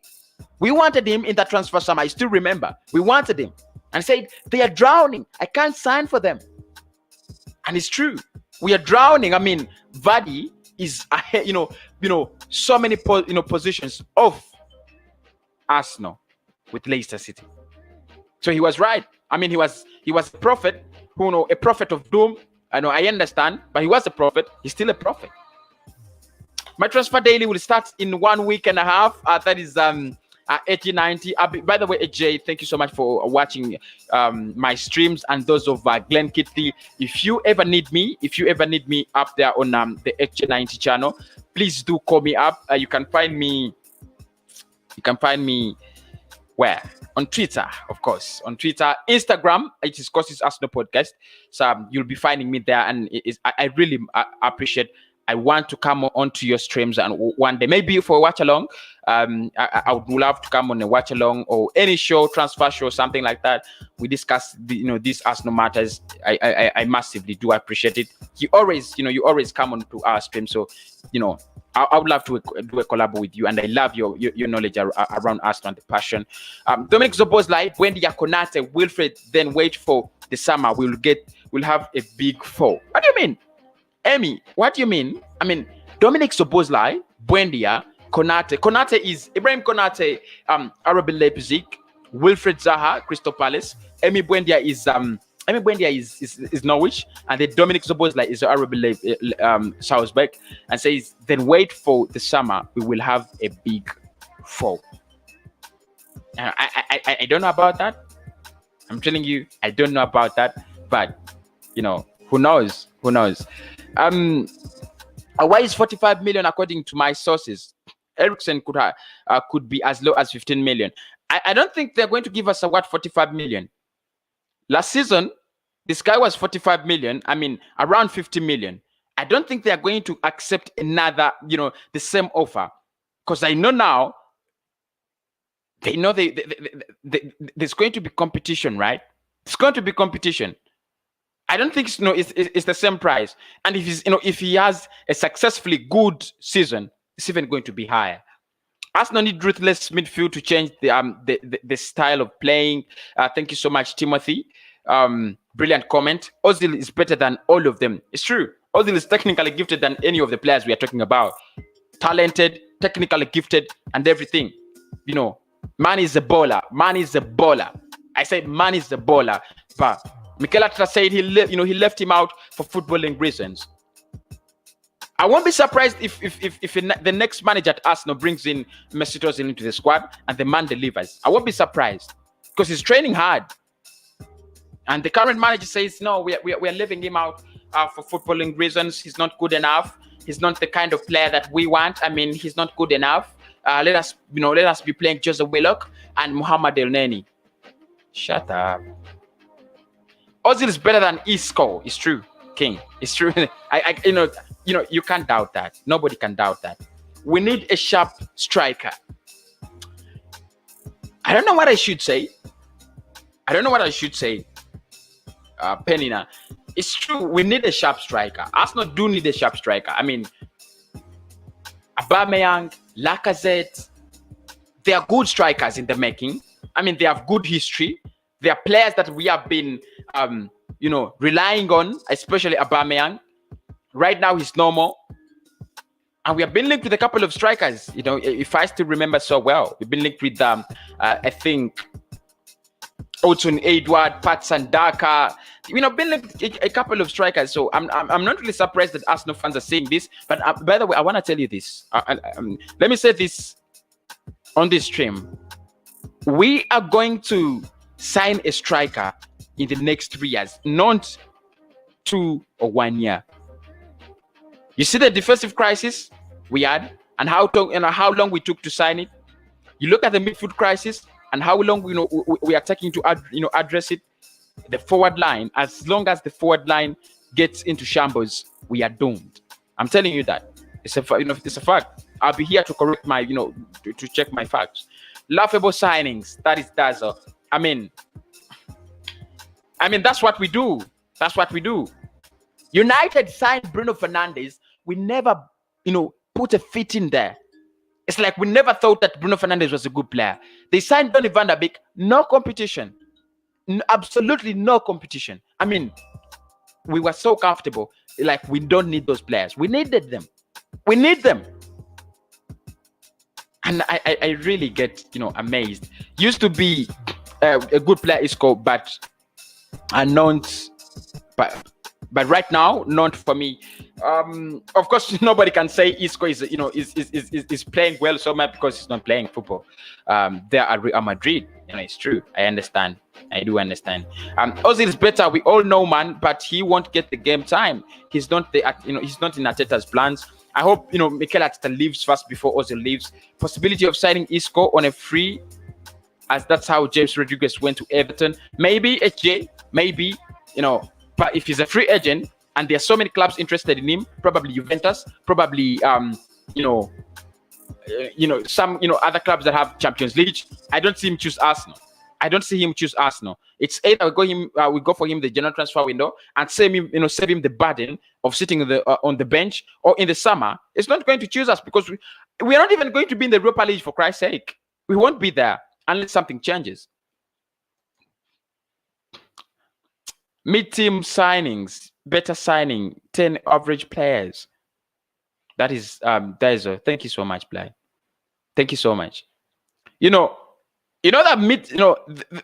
We wanted him in that transfer summer. I still remember. We wanted him. And said, they are drowning. I can't sign for them. And it's true. We are drowning. I mean, Vardy is ahead, so many positions of Arsenal with Leicester City. So he was right. I mean, he was a prophet a prophet of doom. I know, I understand, but he was a prophet. He's still a prophet. My transfer daily will start in 1 week and a half. That is 8090. By the way, AJ, thank you so much for watching my streams, and those of Glenn Kitley. If you ever need me up there on the HJ90 channel, please do call me up. You can find me where? On Twitter, of course. On Twitter, Instagram, it is Kosi's Arsenal Podcast. So you'll be finding me there, and I really appreciate I want to come onto your streams and one day, maybe for a watch along. I would love to come on a watch along or any show, transfer show, something like that. We discuss these Arsenal matters. I massively do appreciate it. You always come on to our stream, so I would love to do a collab with you, and I love your knowledge around Arsenal and the passion. Dominic Szoboszlai, Buendia, Konate, Wilfred, then wait for the summer. We'll have a big fall. What do you mean? Amy, what do you mean? I mean, Dominic Szoboszlai, Buendia, Konate. Konate is Ibrahim Konate, RB Leipzig, Wilfred Zaha, Crystal Palace. Amy Buendia is Norwich, and then Dominic Szoboszlai is RB Salzburg, and says then wait for the summer. We will have a big fall. I don't know about that. I'm telling you, I don't know about that, but who knows? Who knows? Why is 45 million according to my sources? Eriksen could be as low as 15 million. I don't think they're going to give us 45 million. Last season, this guy was 45 million. I mean, around 50 million. I don't think they are going to accept another, the same offer, because I know now. They know there's going to be competition, right? It's going to be competition. I don't think it's the same price. And if he has a successfully good season, it's even going to be higher. Arsenal need ruthless midfield to change the style of playing. Thank you so much, Timothy. Brilliant comment. Ozil is better than all of them. It's true. Ozil is technically gifted than any of the players we are talking about. Talented, technically gifted, and everything. Man is a baller. Man is a baller. I say man is a baller. But Mikel Arteta said he left him out for footballing reasons. I won't be surprised if the next manager at Arsenal brings in Mesut Ozil into the squad and the man delivers. I won't be surprised because he's training hard. And the current manager says, no, we are leaving him out for footballing reasons. He's not good enough. He's not the kind of player that we want. I mean, he's not good enough. Let us be playing Jose Willock and Mohamed El Neni. Shut up. Ozil is better than Isco. It's true, King. It's true. You can't doubt that. Nobody can doubt that. We need a sharp striker. I don't know what I should say. Penina. It's true. We need a sharp striker. Arsenal do need a sharp striker. I mean, Aubameyang, Lacazette, they are good strikers in the making. I mean, they have good history. They are players that we have been, relying on, especially Aubameyang. Right now, he's normal. And we have been linked with a couple of strikers. If I still remember so well, we've been linked with, I think, Otun Edward, Pat Sandaka. Been linked with a couple of strikers. So I'm not really surprised that Arsenal fans are saying this. But by the way, I want to tell you this. Let me say this on this stream. We are going to sign a striker in the next 3 years, not 2 or 1 year. You see the defensive crisis we had, and how long we took to sign it. You look at the midfield crisis and how long we are taking to address it. The forward line, as long as the forward line gets into shambles, we are doomed. I'm telling you that. It's a fact. I'll be here to correct my to check my facts. Laughable signings. That is Dazzle. I mean, that's what we do. That's what we do. United signed Bruno Fernandes. We never, put a fit in there. It's like we never thought that Bruno Fernandes was a good player. They signed Donny van der Beek. No competition. Absolutely no competition. I mean, we were so comfortable. Like, we don't need those players. We needed them. We need them. And I really get, amazed. Used to be a good player, Isco, but right now, not for me. Of course, nobody can say Isco is playing well so much because he's not playing football. There at Real Madrid, it's true. I understand. I do understand. Ozil is better. We all know, man, but he won't get the game time. He's not he's not in Arteta's plans. I hope Mikel Arteta leaves first before Ozil leaves. Possibility of signing Isco on a free, as that's how James Rodriguez went to Everton. Maybe HJ, maybe but if he's a free agent, and there are so many clubs interested in him. Probably Juventus, probably some other clubs that have Champions League. I don't see him choose Arsenal. It's either we go for him the general transfer window and save him the burden of sitting on the bench, or in the summer it's not going to choose us because we are not even going to be in the Europa League, for Christ's sake. We won't be there unless something changes. Mid-team signings, better signing, 10 average players. That is thank you so much, Bly. Thank you so much. That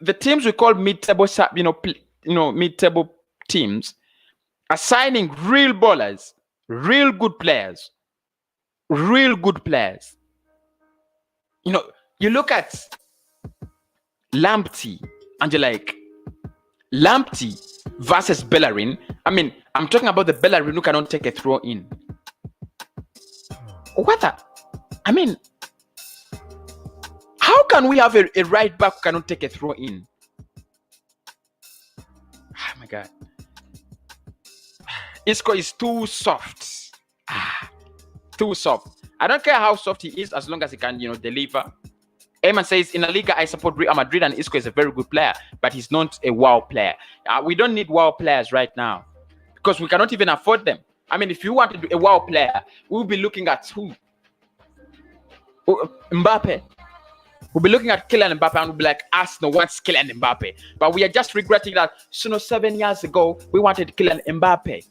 the teams we call mid-table, mid-table teams are signing real ballers, real good players. You look at Lamptey and you're like, Lamptey versus Bellerin. I mean, I'm talking about the Bellerin who cannot take a throw in. How can we have a right back who cannot take a throw in? Oh my God. Isco is too soft. Too soft. I don't care how soft he is as long as he can, deliver. Eamon says, in La Liga, I support Real Madrid and Isco is a very good player, but he's not a wow player. We don't need wow players right now because we cannot even afford them. I mean, if you want to do a wow player, we'll be looking at who? Mbappe. We'll be looking at Kylian Mbappe and we'll be like, Arsenal wants Kylian Mbappe. But we are just regretting that 7 years ago, we wanted Kylian Mbappe.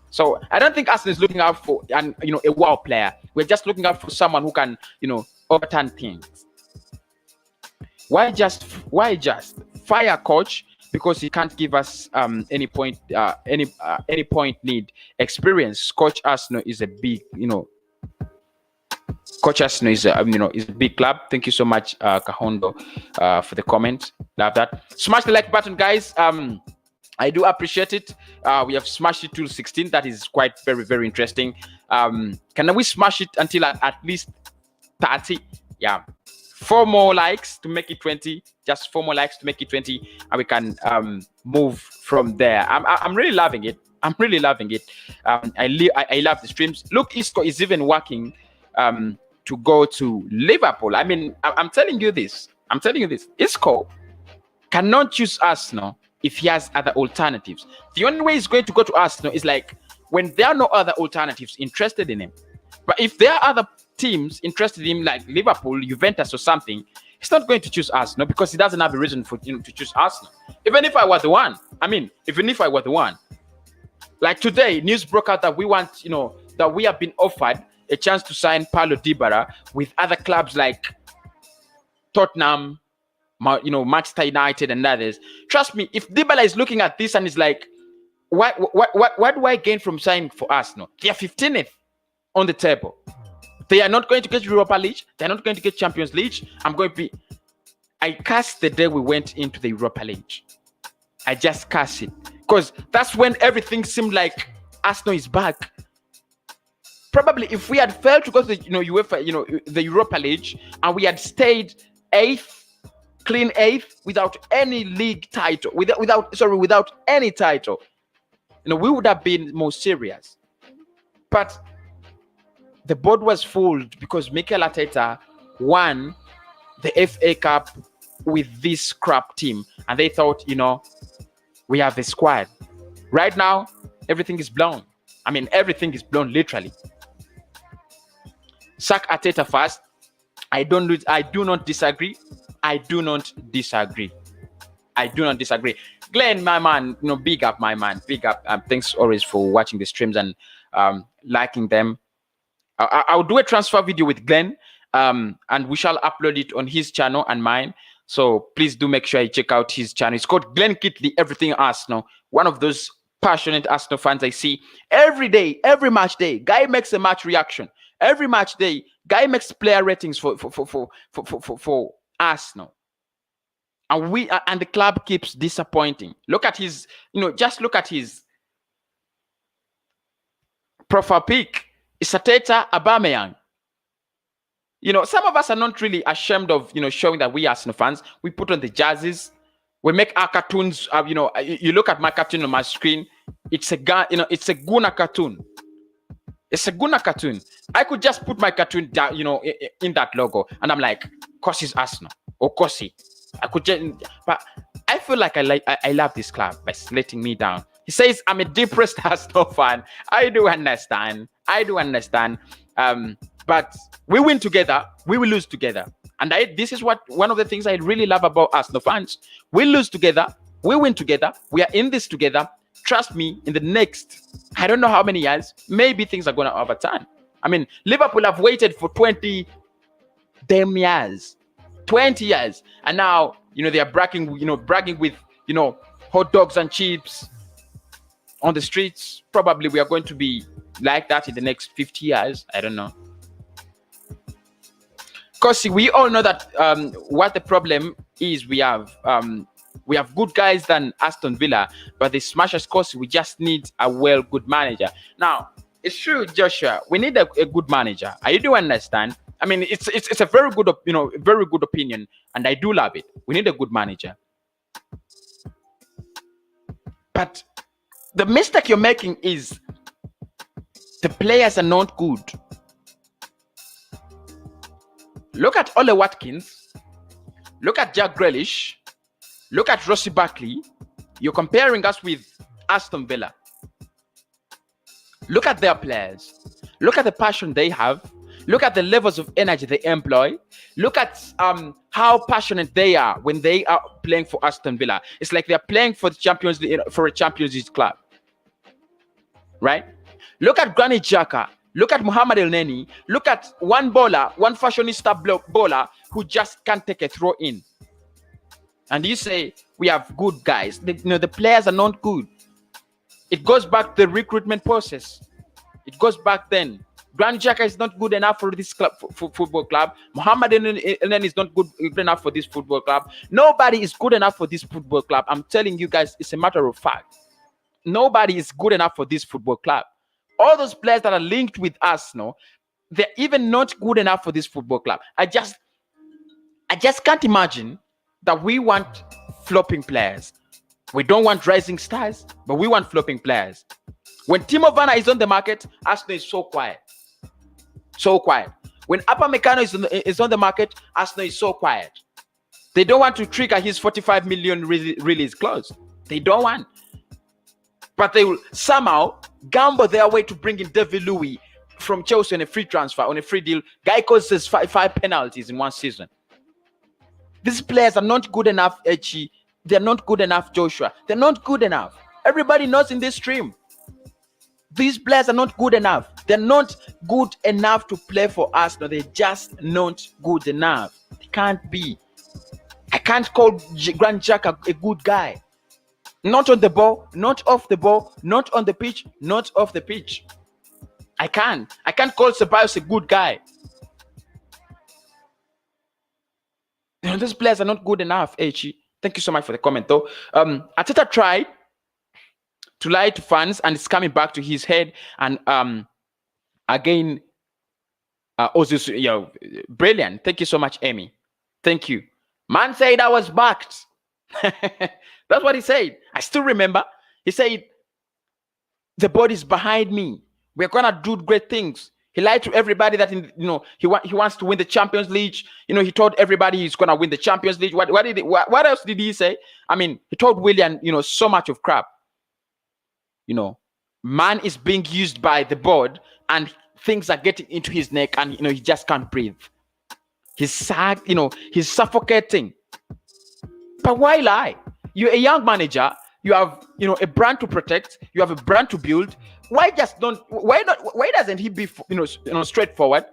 So I don't think Arsenal is looking out for a wow player. We're just looking out for someone who can, overturn things. Why just fire coach because he can't give us any point need experience? Coach Arsenal is a big, Coach Arsenal is a big club. Thank you so much, Kahondo, for the comment. Love that. Smash the like button, guys. I do appreciate it. We have smashed it to 16. That is quite very, very interesting. Can we smash it until at least 30? Yeah. 4 more likes to make it 20. Just 4 more likes to make it 20, and we can move from there. I'm really loving it. I love the streams. Look, Isco is even working to go to Liverpool. I mean, I'm telling you this. Isco cannot choose Arsenal if he has other alternatives. The only way he's going to go to Arsenal is like when there are no other alternatives interested in him. But if there are other teams interested in him, like Liverpool, Juventus, or something, he's not going to choose Arsenal because he doesn't have a reason for to choose Arsenal. Even if I were the one, like today, news broke out that we want, that we have been offered a chance to sign Paulo Dybala with other clubs like Tottenham, Manchester United and others. Trust me, if Dybala is looking at this and is like, what do I gain from signing for Arsenal? They are 15th on the table. They are not going to get Europa League. They are not going to get Champions League. I cast the day we went into the Europa League. I just cast it because that's when everything seemed like Arsenal is back. Probably if we had failed to go to the UEFA, the Europa League, and we had stayed clean 8th without any league title, without any title, we would have been more serious. But the board was fooled because Mikel Arteta won the FA Cup with this crap team, and they thought, we have the squad. Right now, everything is blown. I mean, everything is blown literally. Sack Arteta first. I do not disagree. Glenn, my man, big up, my man. Big up. Thanks always for watching the streams and liking them. I'll do a transfer video with Glenn, and we shall upload it on his channel and mine. So please do make sure you check out his channel. It's called Glenn Kitley, Everything Arsenal. One of those passionate Arsenal fans I see every day, every match day. Guy makes a match reaction. Every match day, guy makes player ratings for Arsenal. And the club keeps disappointing. Look at his, just look at his profile pic. It's Arteta, Aubameyang. Some of us are not really ashamed of, showing that we Arsenal fans. We put on the jerseys. We make our cartoons. You look at my cartoon on my screen. it's a it's a Guna cartoon. It's a Guna cartoon. I could just put my cartoon down, in that logo, and I'm like, Kosi's Arsenal or Kosi. I could just, but I feel like I love this club by letting me down. He says I'm a depressed Arsenal fan. I do understand. But we win together, we will lose together. And this is one of the things I really love about Arsenal fans. We lose together, we win together, we are in this together. Trust me, in the next, I don't know how many years, maybe things are going to overturn. I mean, Liverpool have waited for 20 damn years. 20 years. And now, they are bragging with, hot dogs and chips on the streets. Probably we are going to be like that in the next 50 years. I don't know. Because we all know that what the problem is. We have good guys than Aston Villa, but the smashers, course, we just need a good manager. Now, it's true, Joshua. We need a good manager. I do understand. I mean, it's a very good, very good opinion, and I do love it. We need a good manager. But the mistake you're making is the players are not good. Look at Ole Watkins. Look at Jack Grealish. Look at Rossi Barkley. You're comparing us with Aston Villa. Look at their players. Look at the passion they have. Look at the levels of energy they employ. Look at how passionate they are when they are playing for Aston Villa. It's like they're playing for the Champions League, for a Champions League club. Right? Look at Granit Xhaka. Look at Mohamed El Neni. Look at one fashionista bowler who just can't take a throw in. And you say we have good guys. The players are not good. It goes back to the recruitment process. It goes back then. Granit Xhaka is not good enough for this club, for football club. Mohamed El Neni is not good enough for this football club. Nobody is good enough for this football club. I'm telling you guys, it's a matter of fact. Nobody is good enough for this football club. All those players that are linked with Arsenal, they're even not good enough for this football club. I just can't imagine that we want flopping players. We don't want rising stars, but we want flopping players. When Timo Werner is on the market, Arsenal is so quiet. So quiet. When Upamecano is on the market, Arsenal is so quiet. They don't want to trigger his 45 million release clause. They don't want. But they will somehow gamble their way to bring in David Luiz from Chelsea on a free transfer, on a free deal. Guy causes five penalties in one season. These players are not good enough, Echi. They're not good enough, Joshua. They're not good enough. Everybody knows in this stream. These players are not good enough. They're not good enough to play for us. No, they're just not good enough. They can't be. I can't call Granit Xhaka a good guy. Not on the ball, not off the ball, not on the pitch, not off the pitch. I can't call Ceballos a good guy. These players are not good enough, Echi. Thank you so much for the comment, though. Arteta tried to lie to fans, and it's coming back to his head. And again, brilliant. Thank you so much, Amy. Thank you. Man said I was backed. That's what he said. I still remember. He said, the body's behind me. We're going to do great things. He lied to everybody that he wants to win the Champions League. He told everybody he's going to win the Champions League. What else did he say? I mean, he told Willian, so much of crap. Man is being used by the board and things are getting into his neck and, he just can't breathe. He's sad, he's suffocating. But why lie? You're a young manager. You have, a brand to protect. You have a brand to build. Why doesn't he be, straightforward?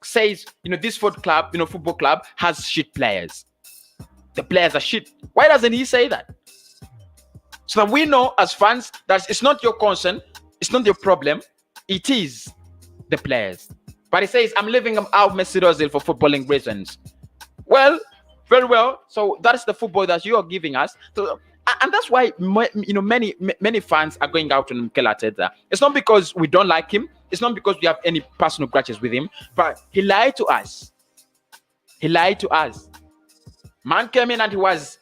Says, this football club has shit players. The players are shit. Why doesn't he say that? So that we know as fans that it's not your concern, it's not your problem. It is the players. But he says, I'm leaving out Mesut Ozil for footballing reasons. Well, very well. So that's the football that you are giving us. So, and that's why many fans are going out on Mikel Arteta. It's not because we don't like him. It's not because we have any personal grudges with him. But he lied to us. He lied to us. Man came in and he was,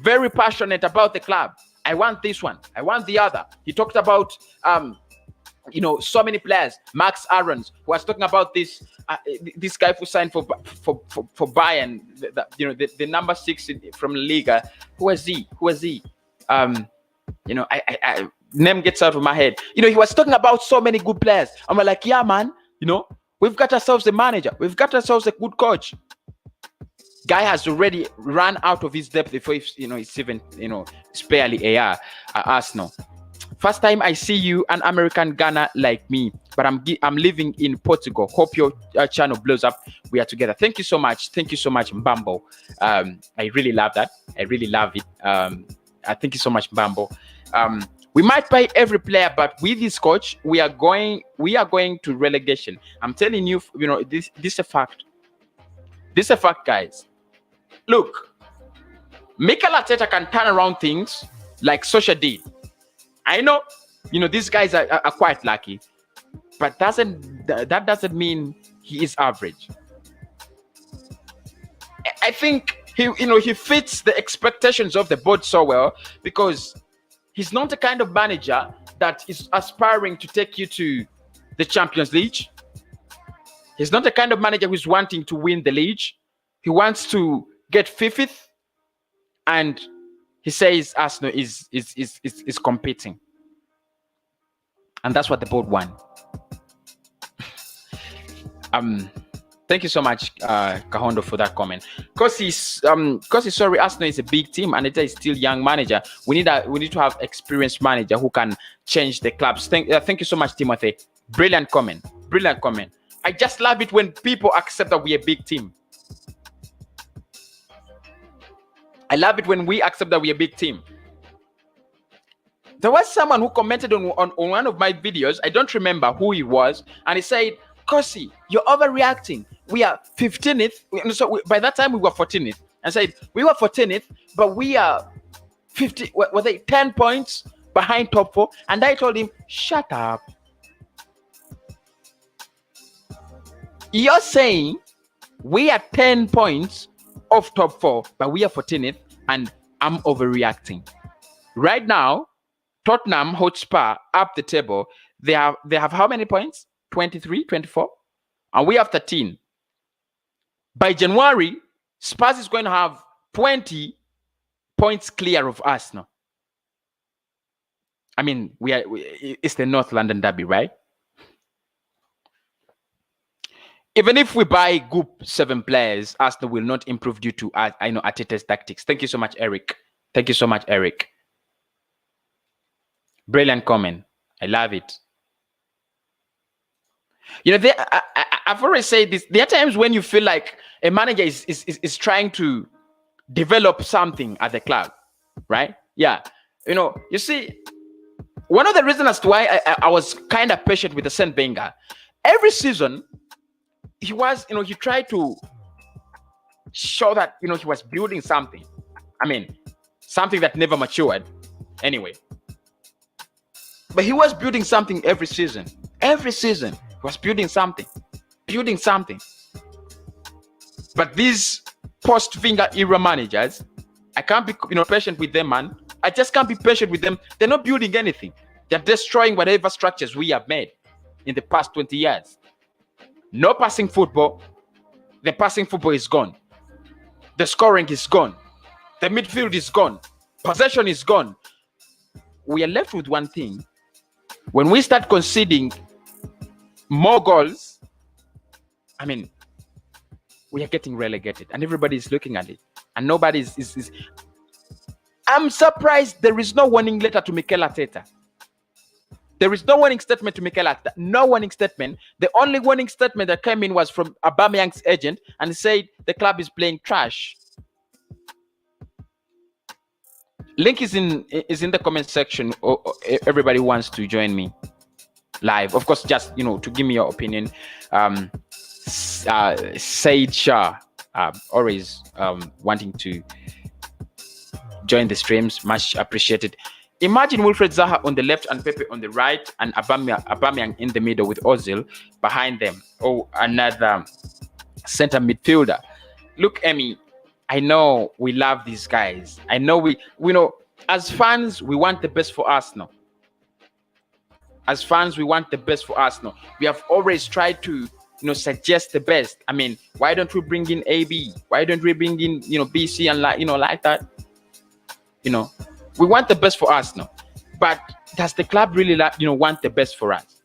very passionate about the club. I want this one. I want the other. He talked about so many players. Max Aarons was talking about this guy who signed for Bayern, the number 6 from Liga. Who was he? Name gets out of my head. He was talking about so many good players. I'm like, yeah, man. We've got ourselves a manager. We've got ourselves a good coach. Guy has already run out of his depth before it's even barely Arsenal. First time I see you, an American Ghana like me, but I'm living in Portugal. Hope your channel blows up. We are together. Thank you so much. Thank you so much, Mbambo. I really love that. I really love it. Thank you so much, Mbambo. We might buy every player, but with this coach, we are going to relegation. I'm telling you, this is a fact. This is a fact, guys. Look, Mikel Arteta can turn around things like Solskjaer did. I know, these guys are quite lucky, but that doesn't mean he is average. I think he fits the expectations of the board so well, because he's not the kind of manager that is aspiring to take you to the Champions League. He's not the kind of manager who's wanting to win the league. He wants to get 5th, and he says Arsenal is competing, and that's what the board want. Thank you so much, Kahondo, for that comment. Because he's sorry, Arsenal is a big team, and it is still young manager. We need to have experienced manager who can change the clubs. Thank you so much, Timothy. Brilliant comment. I just love it when people accept that we're a big team. I love it when we accept that we're a big team. There was someone who commented on one of my videos. I don't remember who he was, and he said, Kosi, you're overreacting. We are 15th. So by that time, we were 14th. And said, we were 14th, but we are 10 points behind top 4. And I told him, shut up. You're saying we are 10 points off top 4, but we are 14th, and I'm overreacting. Right now, Tottenham Hotspur up the table. They have how many points? 23, 24, and we have 13. By January, Spurs is going to have 20 points clear of Arsenal. I mean, it's the North London derby, right? Even if we buy group 7 players, Arsenal will not improve due to Arteta's tactics. Thank you so much, Eric. Thank you so much, Eric. Brilliant comment. I love it. I've always said this. There are times when you feel like a manager is trying to develop something at the club, right? Yeah. You see, one of the reasons as to why I was kind of patient with the Arsene Wenger, every season, he tried to show that, he was building something. I mean, something that never matured anyway. But he was building something every season. Every season, he was building something. But these post-Wenger era managers, I can't be patient with them, man. I just can't be patient with them. They're not building anything. They're destroying whatever structures we have made in the past 20 years. No passing football. The passing football is gone. The scoring is gone. The midfield is gone. Possession is gone. We are left with one thing. When we start conceding more goals, I mean, we are getting relegated, and everybody is looking at it, and nobody is. I'm surprised there is no warning letter to Mikel Arteta. There is no warning statement to Mikel Arteta. No warning statement. The only warning statement that came in was from Aubameyang's agent, and said the club is playing trash. Link is in the comment section. Everybody wants to join me live. Of course, just to give me your opinion. Said Shah, always wanting to join the streams. Much appreciated. Imagine Wilfred Zaha on the left and Pepe on the right, and Aubameyang in the middle with Ozil behind them. Oh, another center midfielder. Look, Emmy, I know we love these guys. I know we know as fans, we want the best for Arsenal. As fans, we want the best for Arsenal. We have always tried to, suggest the best. I mean, why don't we bring in AB? Why don't we bring in, BC and like that? We want the best for Arsenal. But does the club really, want the best for us?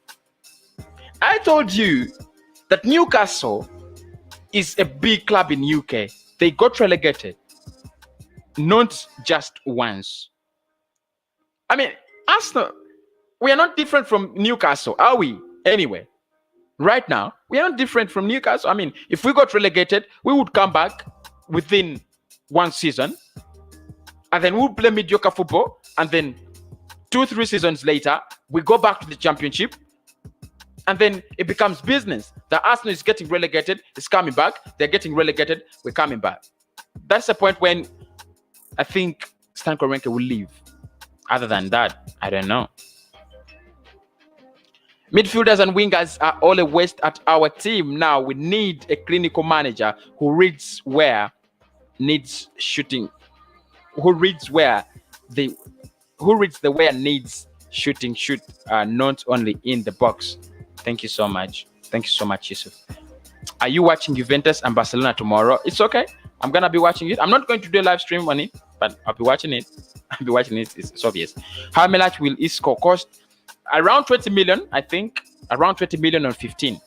I told you that Newcastle is a big club in UK. They got relegated, not just once. I mean, Arsenal, we are not different from Newcastle, are we? Anyway, right now, we are not different from Newcastle. I mean, if we got relegated, we would come back within one season, and then we'll play mediocre football, and then 2-3 seasons later, we go back to the championship, and then it becomes business. The Arsenal is getting relegated, it's coming back. They're getting relegated, we're coming back. That's the point when I think Stan Kroenke will leave. Other than that, I don't know. Midfielders and wingers are all a waste at our team. Now we need a clinical manager who reads where needs shooting, who reads the where needs shooting, not only in the box. Thank you so much. Thank you so much, Yusuf. Are you watching Juventus and Barcelona tomorrow? It's okay. I'm gonna be watching it. I'm not going to do a live stream on it, but I'll be watching it. It's obvious. How much will Isco cost? Around 20 million, I think. Around 20 million on 15.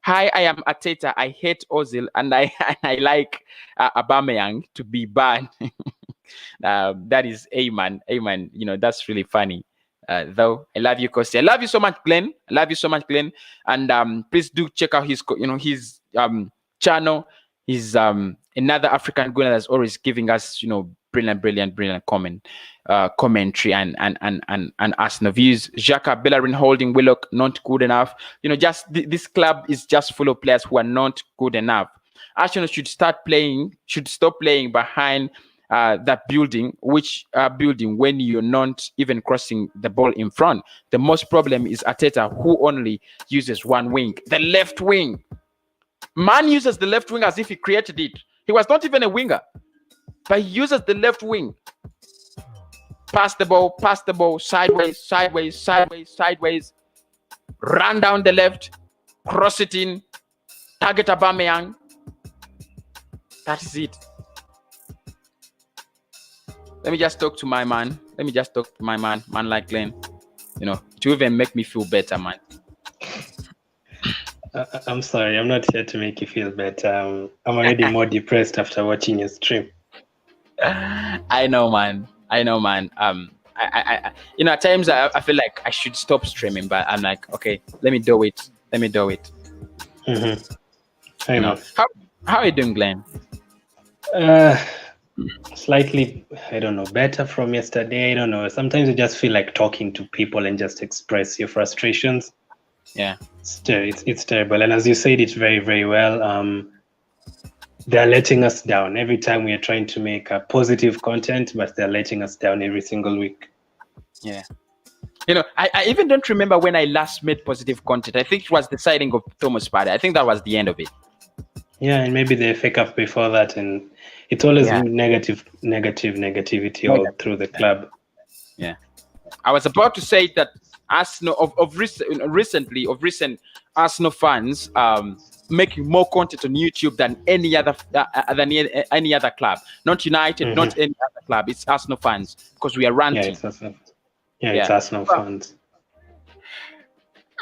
Hi, I am Ateta. I hate Ozil and I like Aubameyang to be banned. That is Amen. That's really funny. Though I love you, Kosti. I love you so much, Glenn. And please do check out his channel. He's another African Gunner that's always giving us, brilliant commentary and Arsenal views. Xhaka, Bellerin, Holding, Willock, not good enough. This club is just full of players who are not good enough. Arsenal should stop playing behind that building, when you're not even crossing the ball in front. The most problem is Arteta, who only uses one wing, the left wing. Man uses the left wing as if he created it. He was not even a winger, but he uses the left wing. Pass the ball, sideways, run down the left, cross it in, target Aubameyang. That is it. Let me just talk to my man. Man like Glenn. To even make me feel better, man. I'm sorry, I'm not here to make you feel better. I'm already more depressed after watching your stream. I know, man. I at times I feel like I should stop streaming, but I'm like, okay, let me do it. Mm-hmm. I know. How are you doing, Glenn? Slightly, I don't know, better from yesterday. I don't know. Sometimes you just feel like talking to people and just express your frustrations. Yeah, it's terrible. And as you said it very, very well, they're letting us down every time we are trying to make a positive content, but they're letting us down every single week. Yeah. I even don't remember when I last made positive content. I think it was the signing of Thomas Partey. I think that was the end of it. Yeah, and maybe the FA Cup before that, and it's always negativity all through the club. Yeah, I was about to say that Arsenal of recent Arsenal fans making more content on YouTube than any other club. Not United, not any other club. It's Arsenal fans because we are ranting. It's Arsenal fans.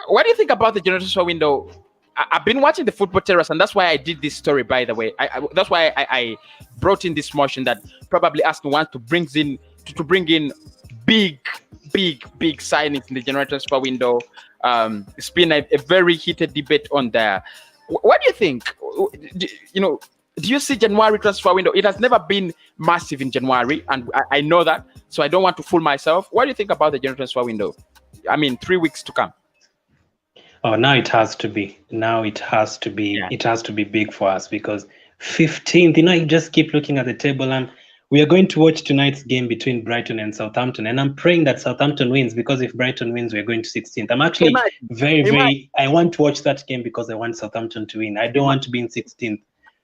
What do you think about the general transfer window? I've been watching the Football Terrace, and that's why I did this story, by the way. That's why I brought in this motion that probably Arsenal wants to bring in big signings in the January transfer window. It's been a very heated debate on there. What do you think? Do you see January transfer window? It has never been massive in January, and I know that, so I don't want to fool myself. What do you think about the January transfer window? I mean, 3 weeks to come. Oh, now it has to be. It has to be big for us because 15th, you just keep looking at the table, and we are going to watch tonight's game between Brighton and Southampton, and I'm praying that Southampton wins, because if Brighton wins, we're going to 16th. I'm actually I want to watch that game because I want Southampton to win. I don't want to be in 16th.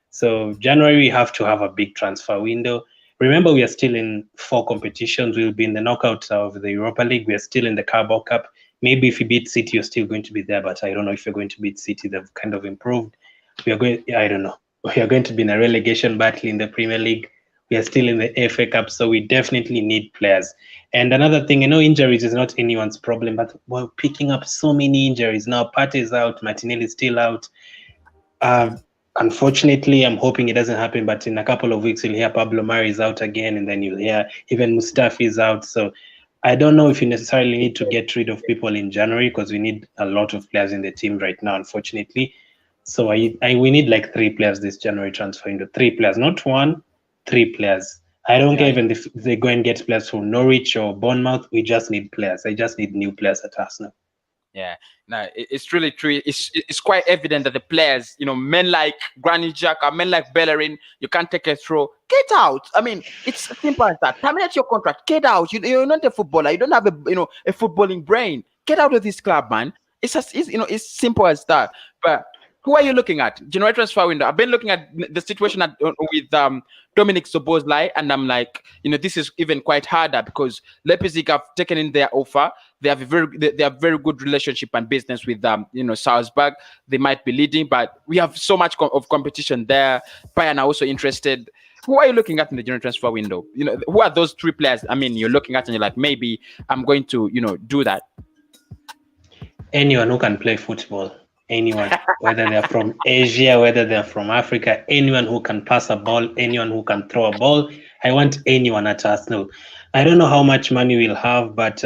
So January, we have to have a big transfer window. remember, we are still in 4 competitions. We'll be in the knockout of the Europa League. We are still in the Carabao Cup. Maybe if you beat City, you're still going to be there, but I don't know if you're going to beat City. They've kind of improved. We are going, I don't know. We are going to be in a relegation battle in the Premier League. We are still in the FA Cup, so we definitely need players. And another thing, I know injuries is not anyone's problem, but we're picking up so many injuries. Now, Partey is out, Martinelli is still out. Unfortunately, I'm hoping it doesn't happen, but in a couple of weeks, you'll hear Pablo Mari is out again, and then you'll hear even Mustafi is out. So I don't know if you necessarily need to get rid of people in January, because we need a lot of players in the team right now, unfortunately. So we need like 3 players this January transfer window. 3 players, not 1, 3 players. I don't care even if they go and get players from Norwich or Bournemouth. We just need players. I just need new players at Arsenal. Yeah, no, it's really true. It's quite evident that the players, men like Granit Xhaka, men like Bellerin, you can't take a throw. Get out. I mean, it's simple as that. Terminate your contract. Get out. You're not a footballer. You don't have a footballing brain. Get out of this club, man. It's as it's simple as that. But who are you looking at? January transfer window. I've been looking at the situation with Dominic Szoboszlai, and I'm like, this is even quite harder because Leipzig have taken in their offer. They have a very good relationship and business with Salzburg. They might be leading, but we have so much of competition there. Bayern are also interested. Who are you looking at in the January transfer window? Who are those 3 players? I mean, you're looking at and you're like, maybe I'm going to do that. Anyone who can play football. Anyone, whether they're from Asia, whether they're from Africa, anyone who can pass a ball, anyone who can throw a ball. I want anyone at Arsenal. I don't know how much money we'll have, but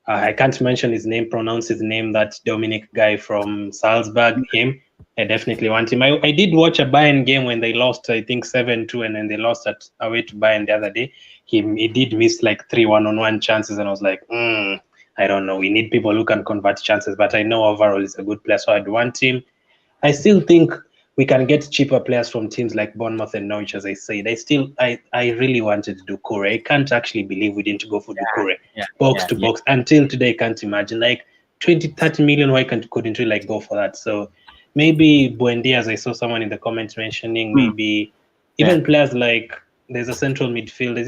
I can't mention his name, pronounce his name, that Dominic guy from Salzburg, him. I definitely want him. I did watch a Bayern game when they lost, I think 7-2, and then they lost away to Bayern the other day. He did miss like 3 one-on-one chances, and I was like, I don't know. We need people who can convert chances, but I know overall he's a good player, so I'd want him. I still think we can get cheaper players from teams like Bournemouth and Norwich, as I said. I really wanted to do Doucouré. I can't actually believe we didn't go for Doucouré. Box to box. Until today, I can't imagine. Like 20, 30 million, why couldn't we like go for that? So maybe Buendia, as I saw someone in the comments mentioning, maybe even players like, there's a central midfield. Is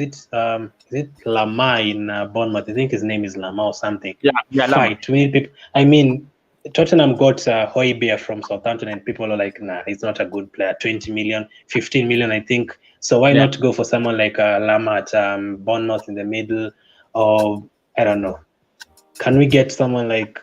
it Lama in Bournemouth? I think his name is Lama or something. Yeah, Fight. People, I mean, Tottenham got Højbjerg from Southampton, and people are like, nah, he's not a good player. 20 million, 15 million, I think. So why not go for someone like Lama at Bournemouth in the middle? Or, I don't know. Can we get someone like,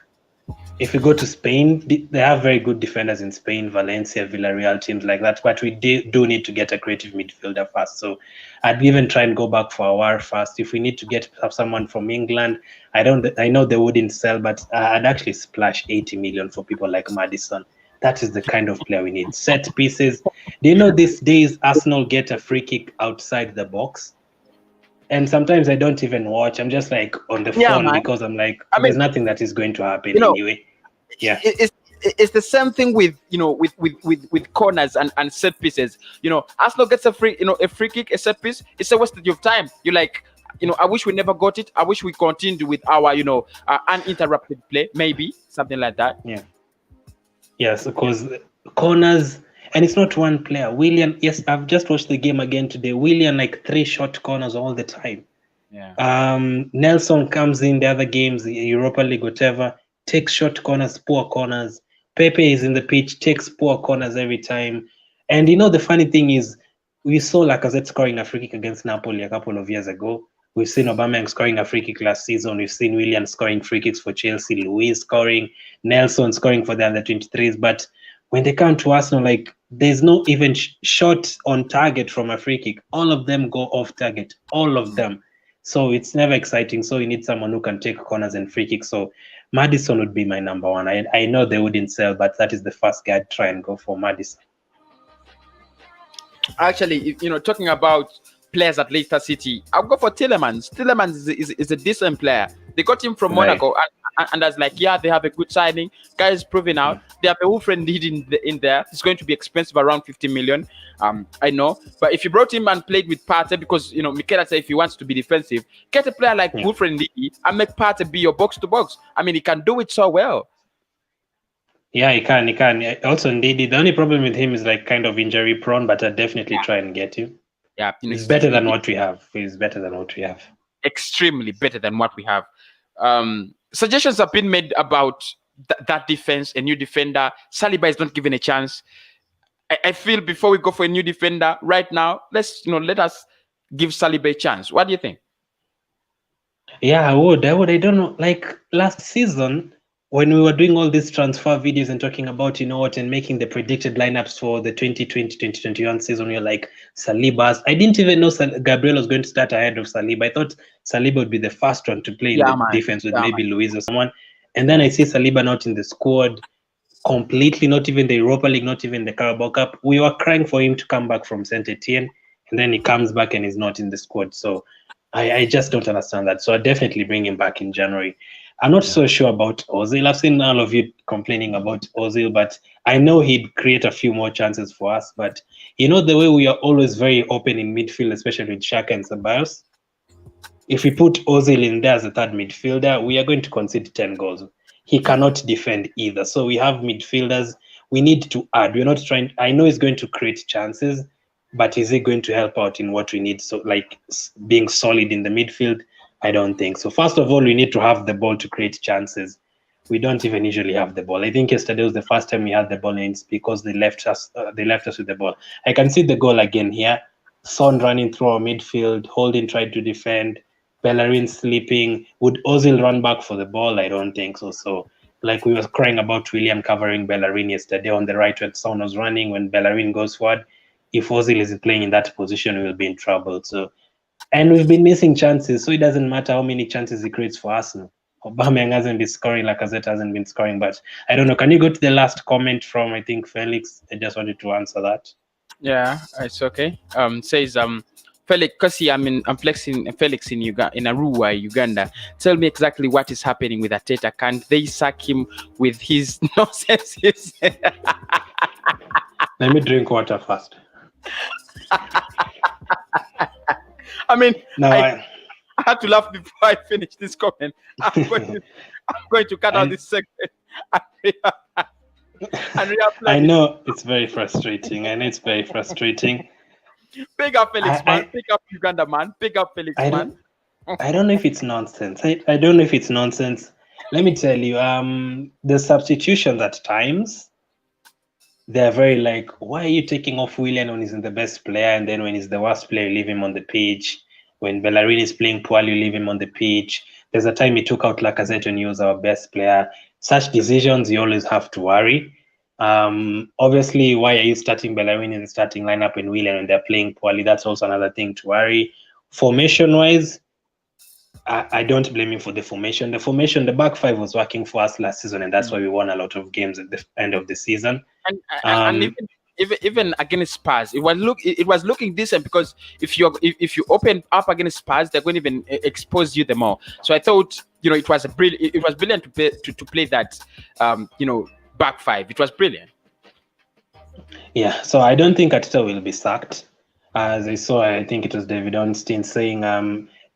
if we go to Spain, they have very good defenders in Spain, Valencia, Villarreal, teams like that. But we do need to get a creative midfielder first. So I'd even try and go back for Aouar first. If we need to have someone from England, I know they wouldn't sell, but I'd actually splash 80 million for people like Maddison. That is the kind of player we need. Set pieces. Do you know these days Arsenal get a free kick outside the box? And sometimes I don't even watch. I'm just like on the phone because I'm like, there's nothing that is going to happen anyway. Yeah, it's the same thing with with corners and set pieces. Arsenal gets a free kick, a set piece. It's a waste of time. You're like, I wish we never got it. I wish we continued with our uninterrupted play. Maybe something like that. Yeah. Yes, because corners. And it's not one player. Willian, yes, I've just watched the game again today. Willian, like 3 short corners all the time. Yeah. Nelson comes in the other games, the Europa League, whatever, takes short corners, poor corners. Pepe is in the pitch, takes poor corners every time. And the funny thing is, we saw Lacazette scoring a free kick against Napoli a couple of years ago. We've seen Aubameyang scoring a free kick last season. We've seen Willian scoring free kicks for Chelsea, Luis scoring, Nelson scoring for the under-23s. But when they come to Arsenal, like, there's no even shot on target from a free kick. All of them go off target. All of them. So it's never exciting. So you need someone who can take corners and free kicks. So Maddison would be my number one. I know they wouldn't sell, but that is the first guy I'd try and go for, Maddison. Actually, talking about players at Leicester City, I'll go for Tielemans. Tielemans is a decent player. They got him from Monaco, and that's like, they have a good signing. Guy is proving out. They have a Wilfred need in there. It's going to be expensive, around 50 million. I know, but if you brought him and played with Partey, because Mikel said if he wants to be defensive, get a player like Wilfred Ndidi and make Partey be your box to box. I mean, he can do it so well. Yeah, he can. Also, Ndidi, the only problem with him is like kind of injury prone, but I'd definitely try and get him. Yeah, It's better than what we have. It's better than what we have. Extremely better than what we have. Suggestions have been made about that defense, a new defender. Saliba is not given a chance. I feel before we go for a new defender right now, let us give Saliba a chance. What do you think? Yeah, I would. I don't know. Like last season, when we were doing all these transfer videos and talking about, and making the predicted lineups for the 2020-2021 season, we are like, Saliba. I didn't even know Gabriel was going to start ahead of Saliba. I thought Saliba would be the first one to play in the defense with maybe Luis or someone. And then I see Saliba not in the squad completely, not even the Europa League, not even the Carabao Cup. We were crying for him to come back from Saint Etienne, and then he comes back and he's not in the squad. So I just don't understand that. So I definitely bring him back in January. I'm not so sure about Ozil. I've seen all of you complaining about Ozil, but I know he'd create a few more chances for us. But the way we are always very open in midfield, especially with Xhaka and Ceballos, if we put Ozil in there as a third midfielder, we are going to concede 10 goals. He cannot defend either. So we have midfielders. We need to add. We're not trying. I know he's going to create chances, but is he going to help out in what we need? So, like being solid in the midfield, I don't think so. First of all, we need to have the ball to create chances. We don't even usually have the ball. I think yesterday was the first time we had the ball, and it's because they left us. They left us with the ball. I can see the goal again here. Son running through our midfield, Holding tried to defend. Bellerin sleeping. Would Ozil run back for the ball? I don't think so. So, like we were crying about William covering Bellerin yesterday on the right when Son was running. When Bellerin goes forward, if Ozil is playing in that position, we will be in trouble. So, and we've been missing chances, so it doesn't matter how many chances he creates for Arsenal. Aubameyang hasn't been scoring, Lacazette hasn't been scoring, but I don't know. Can you go to the last comment from, I think, Felix? I just wanted to answer that. Yeah, it's okay. Says Felix, because I'm flexing Felix in Arua, Uganda. Tell me exactly what is happening with Arteta. Can't they sack him with his nonsense? Let me drink water first. I mean, no, I had to laugh before I finish this comment. I'm going to cut out this segment. I know it's very frustrating. I know it's very frustrating. Pick up Felix, man. Pick up Uganda, man. Pick up Felix, man. I don't know if it's nonsense. I don't know if it's nonsense. Let me tell you, the substitutions at times, they're very like, why are you taking off Willian when he's the best player, and then when he's the worst player, you leave him on the pitch? When Bellerin is playing poorly, you leave him on the pitch. There's a time he took out Lacazette when he was our best player. Such decisions, you always have to worry. Obviously, why are you starting Bellerin in the starting lineup and Willian when they're playing poorly? That's also another thing to worry. Formation-wise, I don't blame him for the formation. The back five was working for us last season, and that's why we won a lot of games at the end of the season. And even against Spurs, it was looking decent, because if you open up against Spurs, they're going to even expose you the more. So I thought it was brilliant to play that back five. It was brilliant. Yeah, so I don't think Arteta will be sacked. As I saw, I think it was David Ornstein saying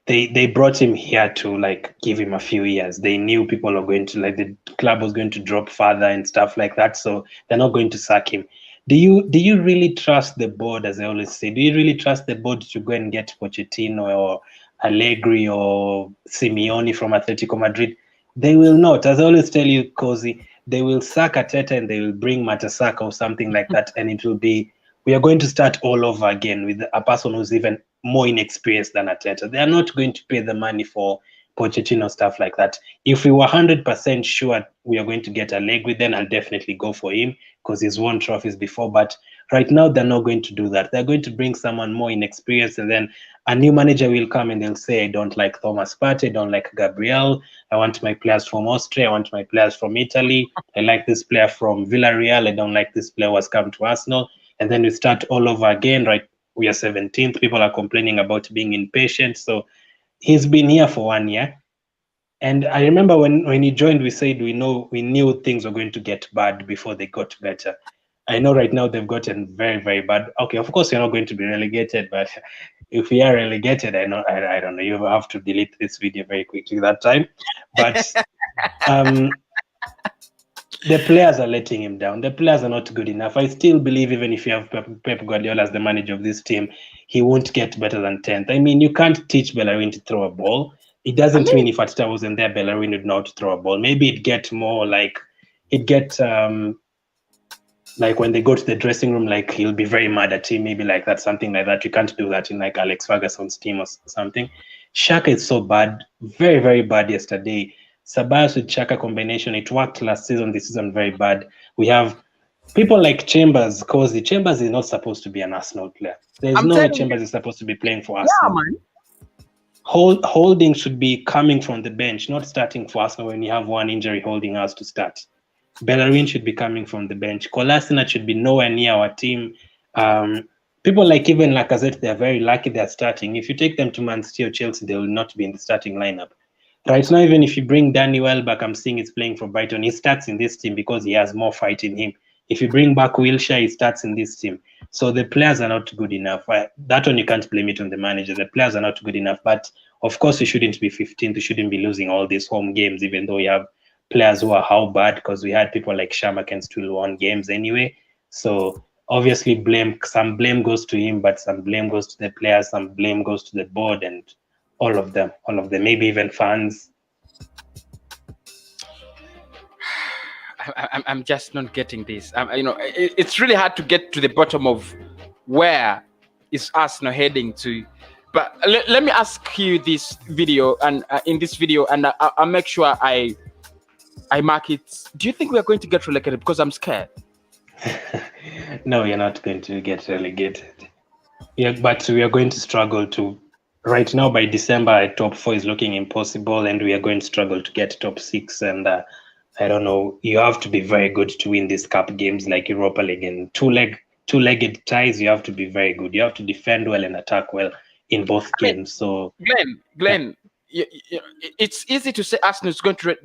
they brought him here to give him a few years. They knew people are going to the club was going to drop further and stuff like that, so they're not going to sack him. Do you really trust the board, as I always say? Do you really trust the board to go and get Pochettino or Allegri or Simeone from Atletico Madrid? They will not. As I always tell you, Cozy, they will sack Arteta and they will bring Mertesacker or something like that, and it will be, we are going to start all over again with a person who's even more inexperienced than Arteta. They are not going to pay the money for Pochettino, stuff like that. If we were 100% sure we are going to get Allegri, then I'll definitely go for him because he's won trophies before. But right now, they're not going to do that. They're going to bring someone more inexperienced, and then a new manager will come and they'll say, I don't like Thomas Partey, I don't like Gabriel, I want my players from Austria, I want my players from Italy, I like this player from Villarreal, I don't like this player who has come to Arsenal. And then we start all over again, right? We are 17th. People are complaining about being impatient. So he's been here for 1 year. And I remember when he joined, we said we knew things were going to get bad before they got better. I know right now they've gotten very, very bad. Okay, of course you're not going to be relegated, but if we are relegated, I don't know. You have to delete this video very quickly that time. But The players are letting him down. The players are not good enough. I still believe even if you have Pep Guardiola as the manager of this team, he won't get better than 10th. I mean, you can't teach Bellerin to throw a ball. It doesn't mean if Ateta wasn't there, Bellerin would know how to throw a ball. Maybe it'd get more like like when they go to the dressing room, like he'll be very mad at him, maybe like that, something like that. You can't do that in like Alex Ferguson's team or something. Xhaka is so bad, very, very bad yesterday. Ceballos with Xhaka combination, it worked last season, this season very bad. We have people like Chambers, because the Chambers is not supposed to be an Arsenal player. There's no way Chambers is supposed to be playing for Arsenal. Yeah, man. Holding should be coming from the bench, not starting for Arsenal when you have one injury holding us to start. Bellerin should be coming from the bench. Kolasinac should be nowhere near our team. People like even Lacazette, they're very lucky they're starting. If you take them to Man City or Chelsea, they will not be in the starting lineup. Right now, even if you bring Danny Welbeck, I'm seeing he's playing for Brighton, he starts in this team because he has more fight in him. If you bring back Wilshere, he starts in this team. So the players are not good enough. That one, you can't blame it on the manager. The players are not good enough. But of course, we shouldn't be 15th. We shouldn't be losing all these home games, even though we have players who are how bad, because we had people like Sharma can still won games anyway. So obviously some blame goes to him, but some blame goes to the players, some blame goes to the board, and all of them, maybe even fans. I'm just not getting this. It's really hard to get to the bottom of where is Arsenal heading to. But let me ask you this video, and in this video, and I'll make sure I mark it. Do you think we are going to get relegated? Because I'm scared. No, you're not going to get relegated. Yeah, but we are going to struggle to. Right now, by December, top 4 is looking impossible, and we are going to struggle to get top 6. And I don't know. You have to be very good to win these cup games like Europa League and two-legged ties. You have to be very good. You have to defend well and attack well in both games. So, Glenn. Yeah. It's easy to say Arsenal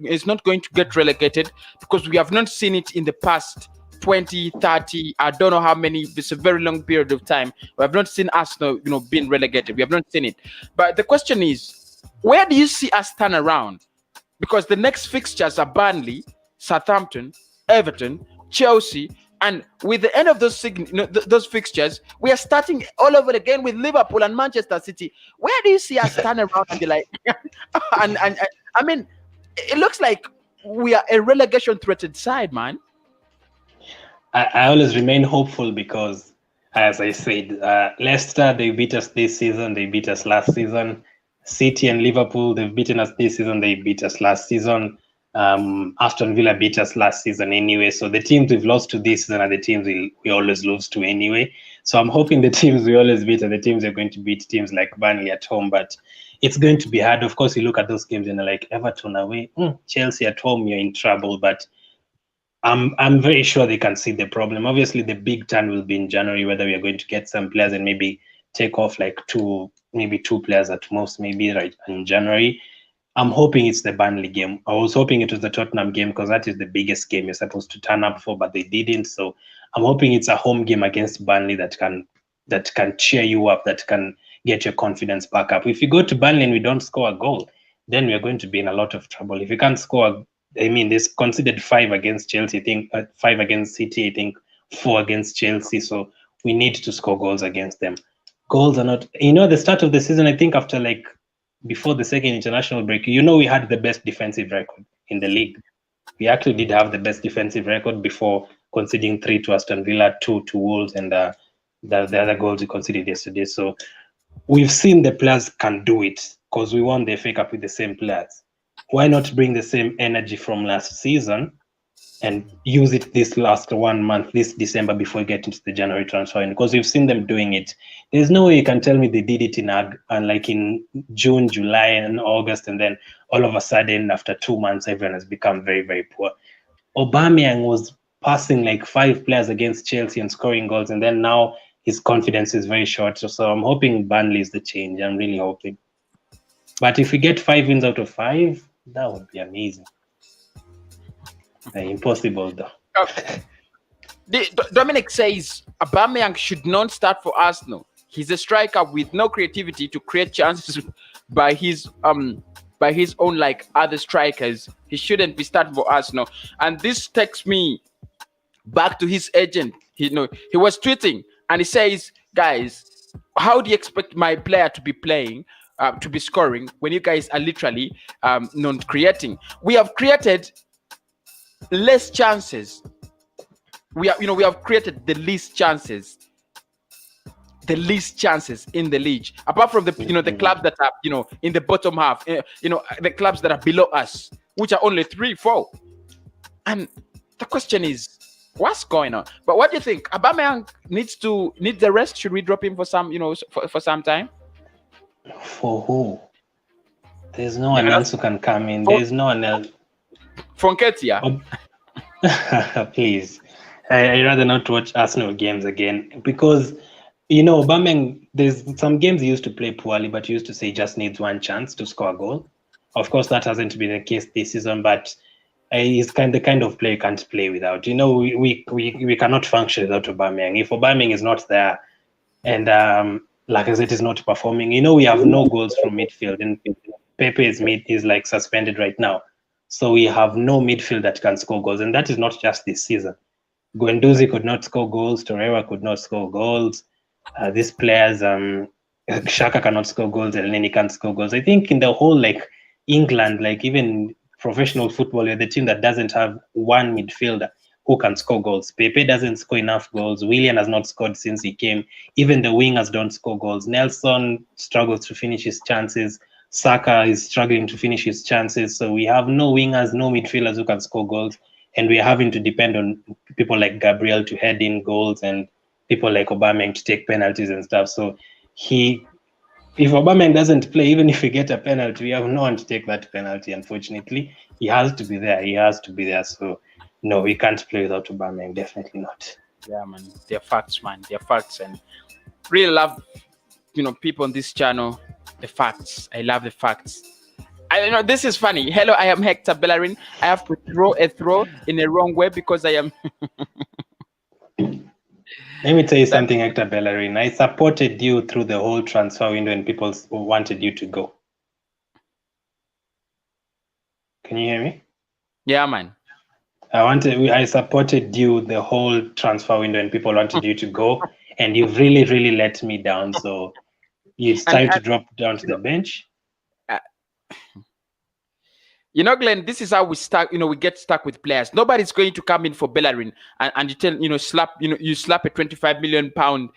is not going to get relegated because we have not seen it in the past 20, 30, I don't know how many. It's a very long period of time. We have not seen Arsenal, being relegated. We have not seen it. But the question is, where do you see us turn around? Because the next fixtures are Burnley, Southampton, Everton, Chelsea, and with the end of those fixtures, we are starting all over again with Liverpool and Manchester City. Where do you see us turn around and be like, and I mean, it looks like we are a relegation threatened side, man. I always remain hopeful because, as I said, Leicester, they beat us this season. They beat us last season. City and Liverpool, they've beaten us this season. They beat us last season. Aston Villa beat us last season anyway. So the teams we've lost to this season are the teams we always lose to anyway. So I'm hoping the teams we always beat are the teams are going to beat teams like Burnley at home. But it's going to be hard. Of course, you look at those games and you're like, Everton away, Chelsea at home, you're in trouble. But I'm very sure they can see the problem. Obviously, the big turn will be in January, whether we are going to get some players and maybe take off like two players at most, maybe right in January. I'm hoping it's the Burnley game. I was hoping it was the Tottenham game because that is the biggest game you're supposed to turn up for, but they didn't. So I'm hoping it's a home game against Burnley that can cheer you up, that can get your confidence back up. If you go to Burnley and we don't score a goal, then we are going to be in a lot of trouble. If you can't score, there's conceded 5 against Chelsea, I think 5 against City, I think 4 against Chelsea. So we need to score goals against them. Goals are not, the start of the season, I think after before the second international break, we had the best defensive record in the league. We actually did have the best defensive record before conceding 3 to Aston Villa, 2 to Wolves, and the other goals we conceded yesterday. So we've seen the players can do it because we won the FA Cup with the same players. Why not bring the same energy from last season and use it this last 1 month, this December, before we get into the January transfer window? Because we've seen them doing it. There's no way you can tell me they did it in June, July, and August, and then all of a sudden, after 2 months, everyone has become very, very poor. Aubameyang was passing 5 players against Chelsea and scoring goals, and then now his confidence is very short. So I'm hoping Burnley is the change. I'm really hoping. But if we get 5 wins out of 5, that would be amazing. Impossible though. Okay. Dominic says Aubameyang should not start for Arsenal. He's a striker with no creativity to create chances by his by his own like other strikers. He shouldn't be starting for Arsenal. And this takes me back to his agent. He was tweeting and he says, guys, how do you expect my player to be playing, to be scoring when you guys are literally not creating? We have created less chances. We have created the least chances in the league, apart from the the clubs that are in the bottom half, the clubs that are below us, which are only 3-4. And the question is, what's going on? But what do you think? Aubameyang needs the rest. Should we drop him for some for some time? For who? There's no one else who can come in. There's no one else. From Ketia. Please, I rather not watch Arsenal games again, because Aubameyang, there's some games he used to play poorly, but he used to say he just needs one chance to score a goal. Of course, that hasn't been the case this season, but he's the kind of player you can't play without. We cannot function without Aubameyang. If Aubameyang is not there, and Lacazette is not performing, we have no goals from midfield, and Pepe is like suspended right now. So we have no midfield that can score goals, and that is not just this season. Guendouzi could not score goals. Torreira could not score goals. These players, Xhaka cannot score goals, and Elneny can't score goals. I think in the whole England, even professional football, you're the team that doesn't have one midfielder who can score goals. Pepe doesn't score enough goals. Willian has not scored since he came. Even the wingers don't score goals. Nelson struggles to finish his chances. Saka is struggling to finish his chances. So we have no wingers, no midfielders who can score goals. And we're having to depend on people like Gabriel to head in goals and people like Aubameyang to take penalties and stuff. So if Aubameyang doesn't play, even if we get a penalty, we have no one to take that penalty, unfortunately. He has to be there. So no, we can't play without Aubameyang. Definitely not. Yeah, man. They're facts, man. They're facts. And really love, people on this channel. The facts. I love the facts. This is funny. Hello, I am Hector Bellerin. I have to throw a throw in the wrong way because I am. Let me tell you something, Hector Bellerin. I supported you through the whole transfer window and people wanted you to go. Can you hear me? Yeah, man. I supported you the whole transfer window and people wanted you to go, and you've really, really let me down. So it's time to drop down to the bench. Glenn, this is how we start. We get stuck with players. Nobody's going to come in for Bellerin and you tell you slap a 25 million pound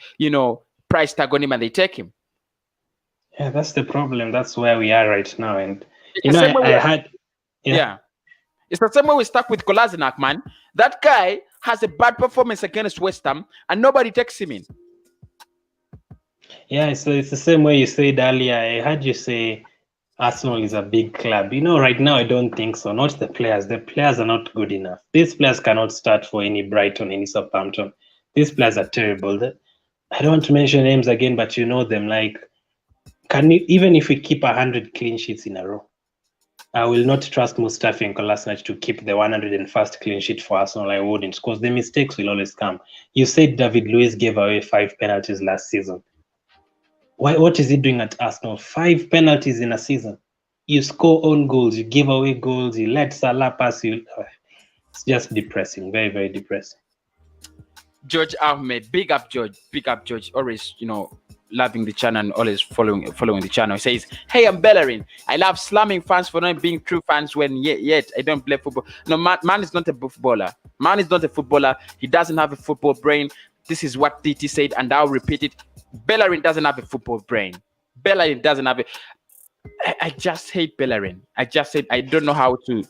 price tag on him and they take him. Yeah, that's the problem. That's where we are right now. And it's the same way we stuck with Kolasinac, man. That guy has a bad performance against West Ham and nobody takes him in. Yeah, so it's the same way you said earlier. I heard you say Arsenal is a big club. Right now I don't think so. Not the players. The players are not good enough. These players cannot start for any Brighton, any Southampton. These players are terrible. I don't want to mention names again, but you know them. Even if we keep 100 clean sheets in a row, I will not trust Mustafi and Kolasinac to keep the 101st clean sheet for Arsenal. I wouldn't, because the mistakes will always come. You said David Luiz gave away 5 penalties last season. What is he doing at Arsenal? 5 penalties in a season. You score own goals, you give away goals, you let Salah pass you. It's just depressing, very, very depressing. George Ahmed, big up George. Always, loving the channel and always following the channel. He says, "Hey, I'm Bellerin. I love slamming fans for not being true fans when yet I don't play football." No, man is not a footballer. Man is not a footballer. He doesn't have a football brain. This is what DT said, and I'll repeat it. Bellerin doesn't have a football brain. Bellerin doesn't have it. I just hate Bellerin. I don't know how to.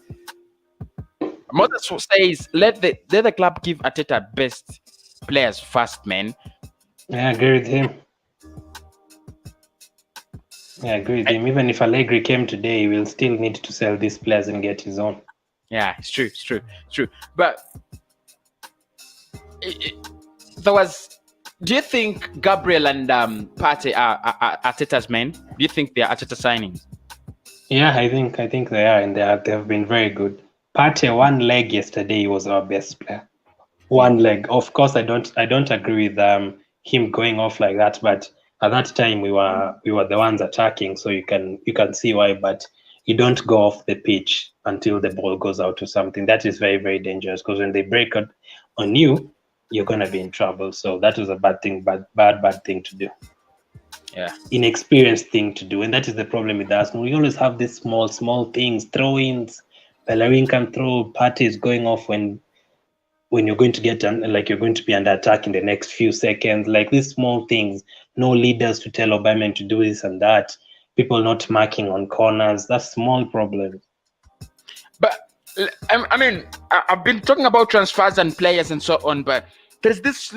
Moses says, let the club give Arteta best players first, man. Yeah, I agree with him. Even if Allegri came today, he will still need to sell these players and get his own. Yeah, it's true. But there was. Do you think Gabriel and Partey are Arteta's men? Do you think they are Arteta signings? Yeah, I think they are, and they have been very good. Partey, one leg yesterday, was our best player. One leg. Of course, I don't agree with him going off like that, but at that time we were the ones attacking, so you can see why. But you don't go off the pitch until the ball goes out or something. That is very, very dangerous, because when they break out on you, you're going to be in trouble. So that was a bad thing, bad thing to do. Yeah. Inexperienced thing to do. And that is the problem with Arsenal. We always have these small things, throw-ins. Bellerin can throw, parties going off when you're going to get like you're going to be under attack in the next few seconds. Like these small things, no leaders to tell Aubameyang to do this and that. People not marking on corners. That's small problems. But I mean, I've been talking about transfers and players and so on, but there's this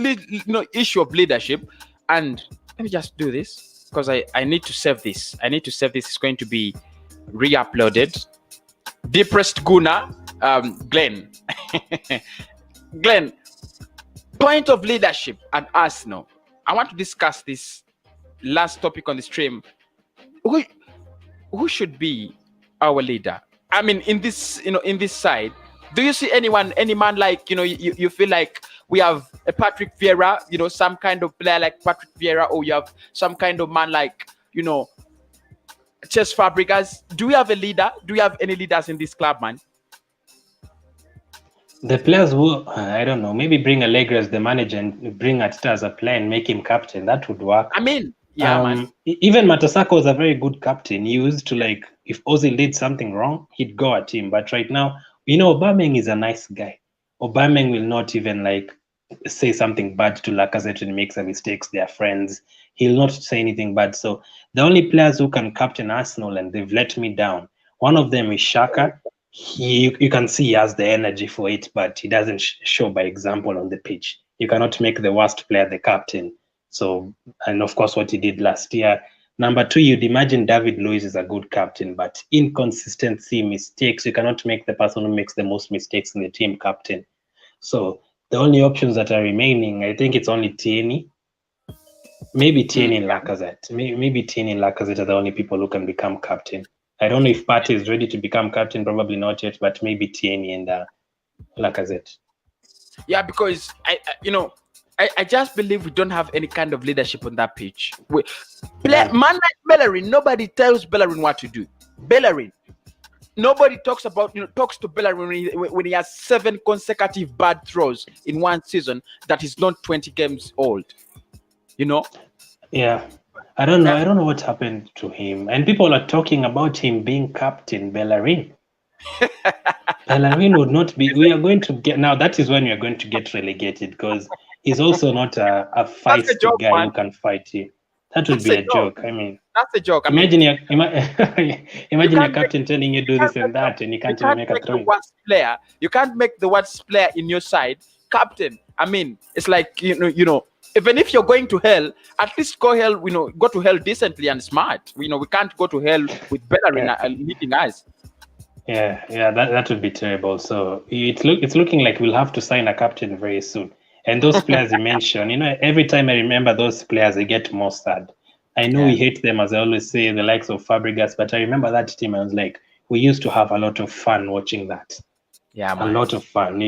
issue of leadership. And let me just do this because I need to save this. It's going to be re-uploaded. Depressed Guna, Glenn. Glenn, point of leadership at Arsenal. I want to discuss this last topic on the stream. Who should be our leader? I mean, in this side, do you see any man like, you feel like we have a Patrick Vieira, some kind of player like Patrick Vieira, or you have some kind of man like, Cesc Fabregas? Do we have a leader? Do we have any leaders in this club, man? The players who, I don't know, maybe bring Allegri as the manager and bring Arteta as a player and make him captain. That would work. I mean, yeah, man. Even Matasako was a very good captain. He used to, like, if Ozil did something wrong, he'd go at him. But right now, Aubameyang is a nice guy. Aubameyang will not even, like, say something bad to Lacazette when he makes a mistake. They are friends. He'll not say anything bad. So the only players who can captain Arsenal, and they've let me down, one of them is Xhaka. You can see he has the energy for it, but he doesn't show by example on the pitch. You cannot make the worst player the captain. So, and of course, what he did last year. Number two, you'd imagine David Luiz is a good captain, but inconsistency, mistakes, you cannot make the person who makes the most mistakes in the team captain. So the only options that are remaining, I think it's only Tierney. Maybe Tierney and Lacazette. Maybe Tierney and Lacazette are the only people who can become captain. I don't know if Partey is ready to become captain, probably not yet, but maybe Tierney and Lacazette. Yeah, because I just believe we don't have any kind of leadership on that pitch. Man like Bellerin, nobody tells Bellerin what to do. Bellerin, nobody talks to Bellerin when he has 7 consecutive bad throws in one season that is not 20 games old. Yeah. I don't know what happened to him. And people are talking about him being captain, Bellerin. Bellerin would not be. We are going to get, now that is when we are going to get relegated, because he's also not a feisty guy, man, who can fight you. That would be a joke. I mean, that's a joke. Imagine your captain telling you do this and that, and you can't even make a throw. You can't make the worst player in your side captain. I mean, it's like even if you're going to hell, at least go to hell decently and smart. We can't go to hell with Bellerin leading us. Yeah, that would be terrible. So it's looking like we'll have to sign a captain very soon. And those players you mentioned, every time I remember those players, I get more sad. I know we hate them, as I always say, the likes of Fabregas, but I remember that team. I was like, we used to have a lot of fun watching that. Yeah, man. A lot of fun.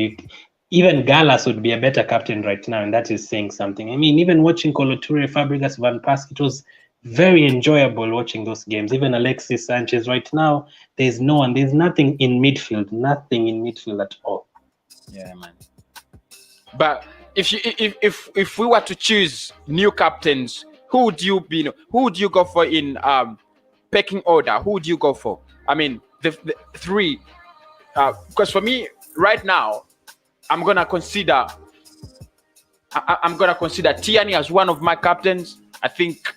Even Gallas would be a better captain right now, and that is saying something. I mean, even watching Kolo Touré, Fabregas, Van Persie, it was very enjoyable watching those games. Even Alexis Sanchez right now, there's nothing in midfield at all. Yeah, man. But if we were to choose new captains, who would you go for in pecking order? Who would you go for? I mean, the 3, because for me right now, I'm gonna consider Tierney as one of my captains. I think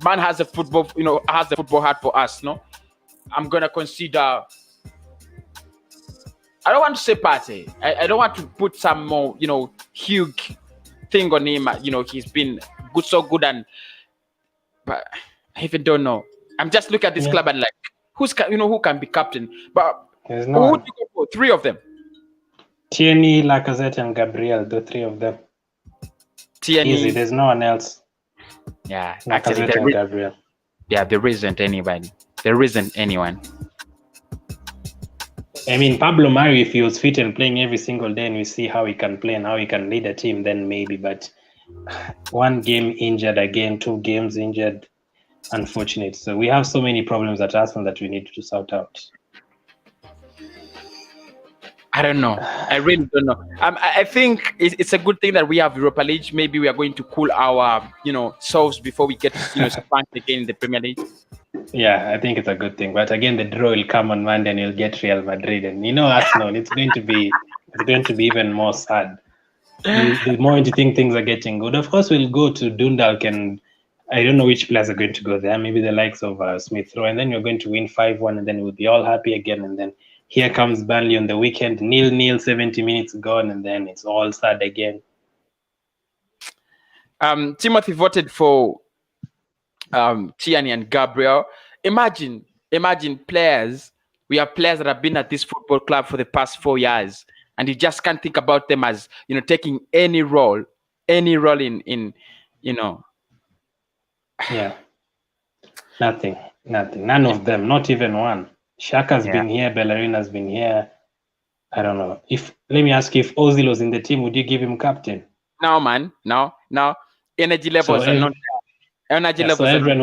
man has the football heart for us. No, I'm gonna consider. I don't want to say Partey. I don't want to put some more, huge thing on him. He's been so good, but I even don't know. I'm just looking at this club and like, who can be captain? But who would you go for? 3 of them. Tierney, Lacazette, and Gabriel, the 3 of them. Tierney. Easy, there's no one else. Yeah, Lacazette and Gabriel. Yeah, there isn't anybody. There isn't anyone. I mean, Pablo Mari, if he was fit and playing every single day and we see how he can play and how he can lead a team, then maybe. But 1 game injured again, 2 games injured. unfortunate. So we have so many problems at Arsenal that we need to sort out. I don't know. I really don't know. I think it's a good thing that we have Europa League. Maybe we are going to cool our, souls before we get, spanked again in the Premier League. Yeah, I think it's a good thing. But again, the draw will come on Monday, and you'll get Real Madrid, and Arsenal. It's going to be even more sad. The more you think things are getting good, of course, we'll go to Dundalk, and I don't know which players are going to go there. Maybe the likes of Smith Rowe, and then you're going to win 5-1, and then we'll be all happy again, and then. Here comes Burnley on the weekend, 0-0, 70 minutes gone, and then it's all sad again. Timothy voted for Tierney and Gabriel. Imagine players. We have players that have been at this football club for the past 4 years, and you just can't think about them as taking any role in. Yeah. Nothing. None of them. Not even one. Shaka's been here, Bellerina's been here. I don't know. Let me ask you, if Ozil was in the team, would you give him captain? No, man. No. Energy levels are not there. Energy levels. So everyone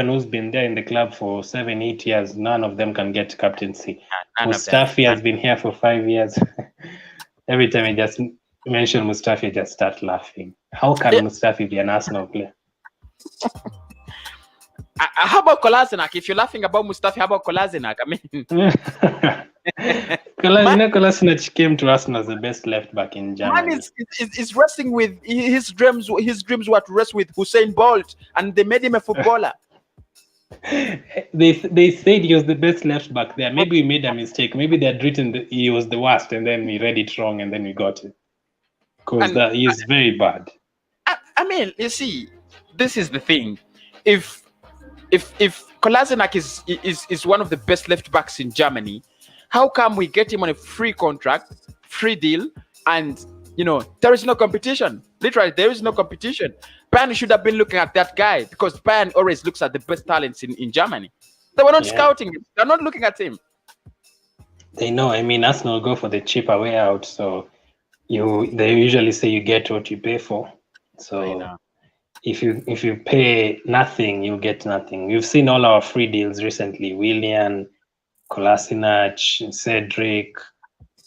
who's been there in the club for 7-8 years, none of them can get captaincy. Mustafi has been here for 5 years. Every time I just mention Mustafi, I just start laughing. How can Mustafi be an Arsenal player? How about Kolasinac? If you're laughing about Mustafi, how about Kolasinac? I mean, Kolasinac came to Arsenal as the best left back in Germany. Man is wrestling with his dreams. His dreams were to wrestle with Usain Bolt, and they made him a footballer. They said he was the best left back there. Maybe we made a mistake. Maybe they had written he was the worst, and then we read it wrong, and then we got it. Because he is very bad. I mean, you see, this is the thing. If Kolasinac is one of the best left backs in Germany, how come we get him on a free contract, free deal, and there is no competition? Literally, there is no competition. Bayern should have been looking at that guy, because Bayern always looks at the best talents in Germany. They were not scouting him. They're not looking at him. They know. I mean, Arsenal go for the cheaper way out, so they usually say you get what you pay for. So. If you pay nothing, you get nothing. We've seen all our free deals recently: Willian, Kolasinac, Cedric,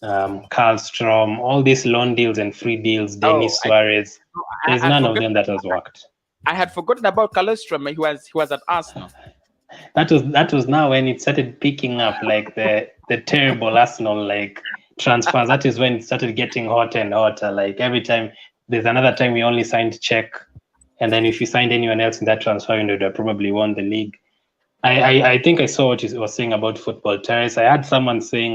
Karlstrom, all these loan deals and free deals. Denis Suarez. There's none of them that has worked. I had forgotten about Karlstrom. He was at Arsenal. That was now when it started picking up, like the terrible Arsenal transfers. That is when it started getting hotter and hotter. Like every time, there's another time we only signed Czech. And then if you signed anyone else in that transfer window, they probably won the league. I think I saw what you were saying about Football Terrace. I had someone saying,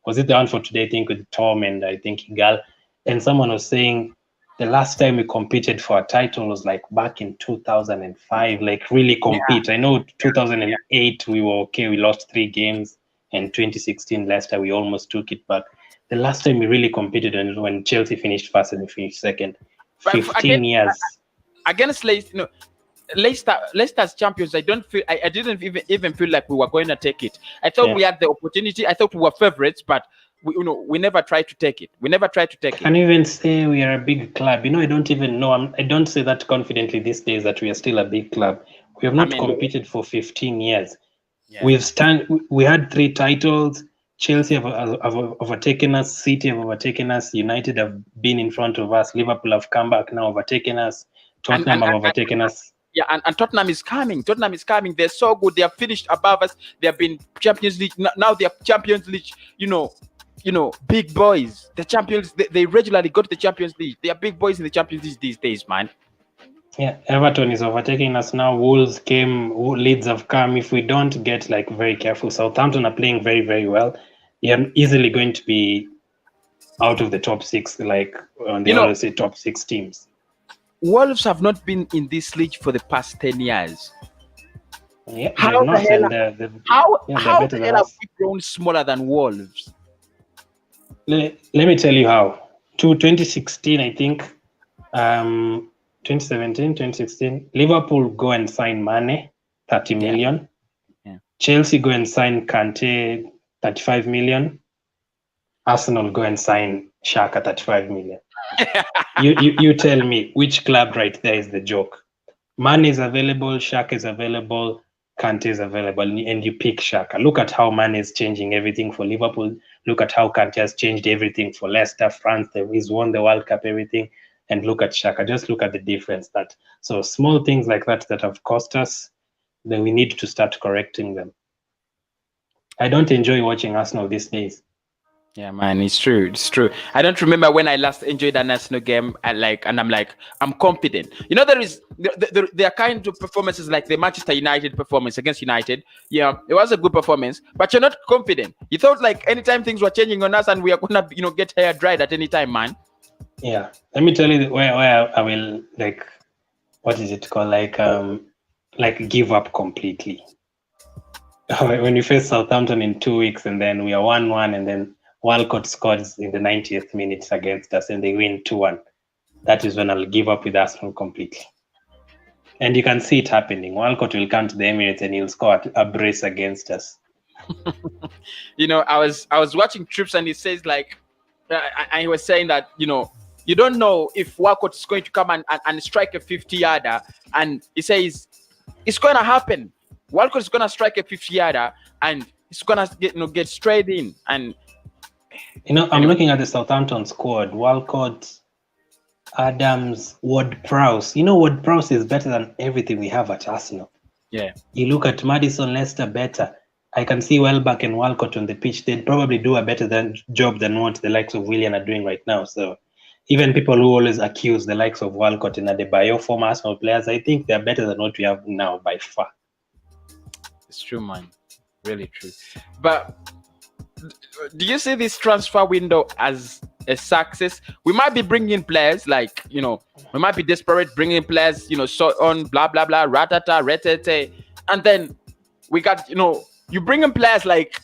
was it the one for today, I think, with Tom and I think Igal? And someone was saying the last time we competed for a title was back in 2005, really compete. I know 2008 we were okay, we lost 3 games. And 2016 Leicester, we almost took it back. The last time we really competed when Chelsea finished first and we finished second. 15 years. Against Leicester's champions, I didn't even feel like we were going to take it. I thought we had the opportunity. I thought we were favorites, but we never tried to take it. Can you even say we are a big club? I don't even know. I don't say that confidently these days that we are still a big club. We have not competed for 15 years. Yeah. We had 3 titles. Chelsea have overtaken us. City have overtaken us. United have been in front of us. Liverpool have come back now, overtaken us. Tottenham have overtaken us. Yeah, and Tottenham is coming. They're so good. They have finished above us. They have been Champions League. Now they are Champions League. Big boys. The champions. They regularly go to the Champions League. They are big boys in the Champions League these days, man. Yeah, Everton is overtaking us now. Wolves came. Leeds have come. If we don't get very careful, Southampton are playing very, very well. They are easily going to be out of the top 6. They always say top 6 teams. Wolves have not been in this league for the past 10 years. Yeah, how the hell have we grown smaller than Wolves? Let me tell you how. 2016, I think, 2017, 2016, Liverpool go and sign Mane, 30 million. Yeah. Chelsea go and sign Kante, 35 million. Arsenal go and sign Xhaka, 35 million. You tell me which club right there is the joke. Mane is available, Shaq is available, Kante is available, and you pick Shaq. Look at how Mane is changing everything for Liverpool. Look at how Kante has changed everything for Leicester, France. He's won the World Cup, everything. And look at Shaq. Just look at the difference. So small things like that have cost us, then we need to start correcting them. I don't enjoy watching Arsenal these days. Yeah, man, it's true. It's true. I don't remember when I last enjoyed an Arsenal game. I'm confident. You know, there are kind of performances like the Manchester United performance against United. Yeah, it was a good performance, but you're not confident. You thought like anytime things were changing on us and we are gonna, get hair dried at any time, man. Yeah, let me tell you where I will what is it called? Give up completely. When we face Southampton in 2 weeks and then we are 1-1 and then Walcott scores in the 90th minute against us and they win 2-1. That is when I'll give up with Arsenal completely. And you can see it happening. Walcott will come to the Emirates and he'll score a brace against us. I was watching Trips and he says and he was saying that, you don't know if Walcott is going to come and strike a 50-yarder, and he says it's going to happen. Walcott is going to strike a 50-yarder and it's going to get straight in. And I'm looking at the Southampton squad. Walcott, Adams, Ward-Prowse. Ward-Prowse is better than everything we have at Arsenal. Yeah. You look at Maddison, Leicester better. I can see Welbeck and Walcott on the pitch. They'd probably do a better job than what the likes of Willian are doing right now. So even people who always accuse the likes of Walcott and Adebayo, former Arsenal players, I think they're better than what we have now by far. It's true, man. Really true. But do you see this transfer window as a success? We might be bringing in players we might be desperate bringing in players, so on, blah, blah, blah, ratata, retete. And then we got, you bring in players like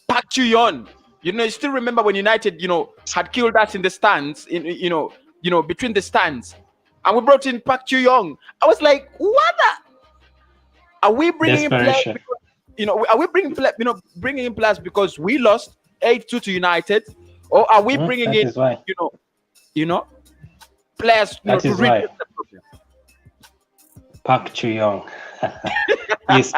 Park Chu-yon. You still remember when United, had killed us in the stands, between the stands. And we brought in Park Chu-yon. I was like, what are we bringing in players? Are we bringing in players because we lost 8-2 to United, or are we bringing in, players to replace the problem? Park Chu-yon.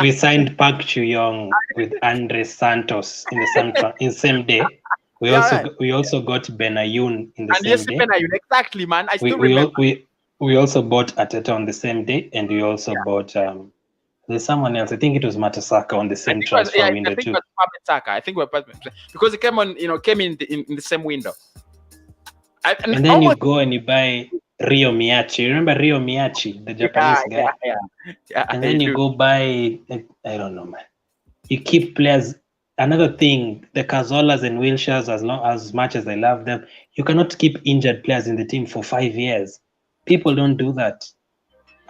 We signed Park Chu-yon with Andre Santos in the same day. We also got Benayoun in the same day. Benayoun, exactly, man. I still remember. We also bought Ateta on the same day, and we also bought there's someone else. I think it was Matasaka on the same transfer window too. I think it was because it came in the same window. And then you go and you buy Rio Miyachi. Remember Rio Miyachi, the Japanese guy? Yeah. And then you go buy, I don't know, man. You keep players. Another thing, the Cazolas and Wilshires, as much as I love them, you cannot keep injured players in the team for 5 years. People don't do that.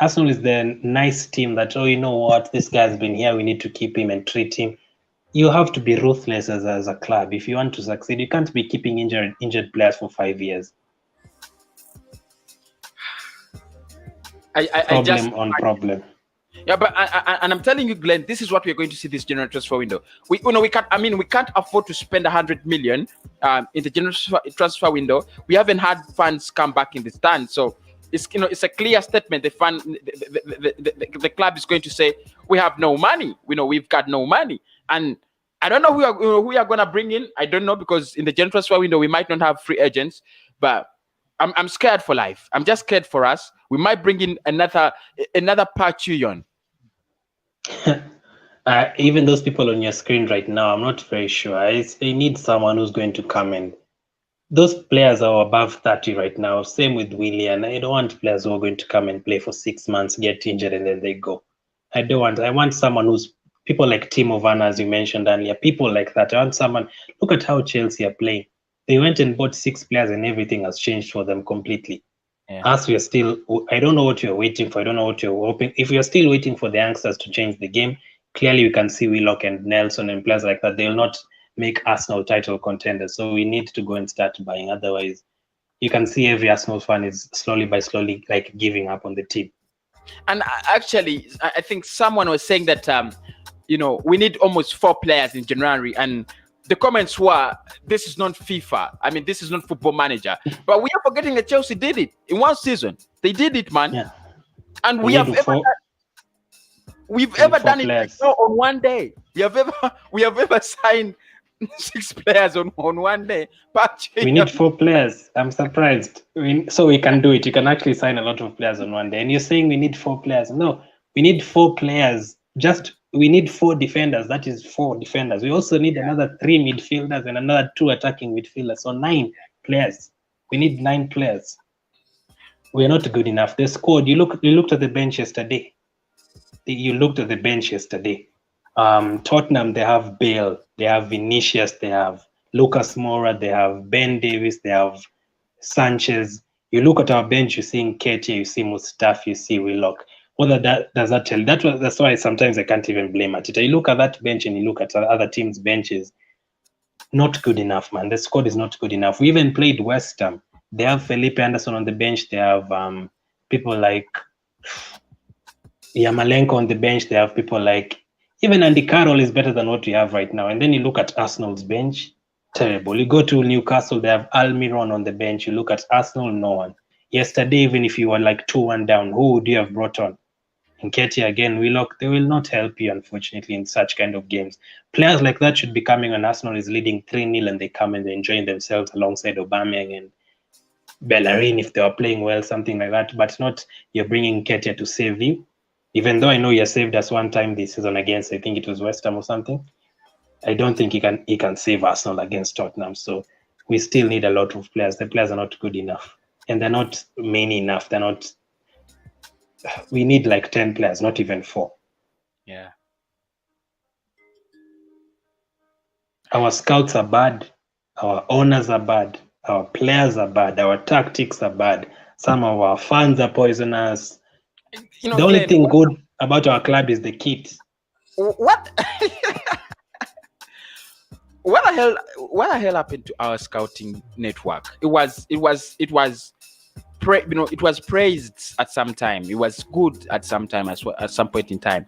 Arsenal is the nice team that, you know what, this guy's been here, we need to keep him and treat him. You have to be ruthless as a club. If you want to succeed, you can't be keeping injured players for 5 years. Problem. Yeah, but I'm telling you, Glenn, this is what we're going to see this general transfer window. We can't afford to spend 100 million in the general transfer window. We haven't had fans come back in the stand, so it's a clear statement. The club is going to say we have no money. We've got no money, and I don't know who we are going to bring in. I don't know, because in the general transfer window we might not have free agents, but I'm scared for life. I'm just scared for us. We might bring in another Park Chu-yon. Even those people on your screen right now, I'm not very sure. They need someone who's going to come in. Those players are above 30 right now. Same with Willian. I don't want players who are going to come and play for 6 months, get injured, and then they go. I want someone who's people like Timo Werner, as you mentioned earlier, people like that. I want someone. Look at how Chelsea are playing. They went and bought 6 players and everything has changed for them completely. Yeah. As we are still, I don't know what you're waiting for. I don't know what you're hoping. If you're still waiting for the youngsters to change the game, clearly we can see Willock and Nelson and players like that. They will not make Arsenal title contenders. So we need to go and start buying. Otherwise, you can see every Arsenal fan is slowly like giving up on the team. And actually, I think someone was saying that, we need almost 4 players in January. And the comments were, this is not FIFA. I mean, this is not Football Manager. But we are forgetting that Chelsea did it in one season. They did it, man. Yeah. And we've ever done it like on one day. We have ever signed 6 players on one day. We need 4 players. I'm surprised. So we can do it. You can actually sign a lot of players on one day. And you're saying we need 4 players. No, we need 4 players. We need 4 defenders. That is 4 defenders. We also need another 3 midfielders and another 2 attacking midfielders. So 9 players. We need 9 players. We're not good enough. The squad, you looked at the bench yesterday. Tottenham, they have Bale, they have Vinicius, they have Lucas Moura, they have Ben Davis, they have Sanchez. You look at our bench, you see Nketiah, you see Mustafi, you see Willock. What does that tell you? That's why sometimes I can't even blame Arteta. You look at that bench and you look at other teams' benches. Not good enough, man. The squad is not good enough. We even played West Ham. They have Felipe Anderson on the bench. They have people like Yamalenko on the bench. They have people like even Andy Carroll is better than what we have right now. And then you look at Arsenal's bench, terrible. You go to Newcastle, they have Almiron on the bench. You look at Arsenal, no one. Yesterday, even if you were like 2-1 down, who would you have brought on? Nketiah again, Willock, they will not help you, unfortunately, in such kind of games. Players like that should be coming when Arsenal is leading 3-0 and they come and they're enjoying themselves alongside Aubameyang and Bellerin if they were playing well, something like that. But not you're bringing Nketiah to save you. Even though I know he saved us one time this season against, I think it was West Ham or something. I don't think he can save Arsenal against Tottenham. So we still need a lot of players. The players are not good enough. And they're not many enough. We need like 10 players, not even 4. Yeah. Our scouts are bad. Our owners are bad. Our players are bad. Our tactics are bad. Some of our fans are poisonous. The only thing good about our club is the kit. What? What the hell happened to our scouting network? It was praised at some time. It was good at some time as well, at some point in time.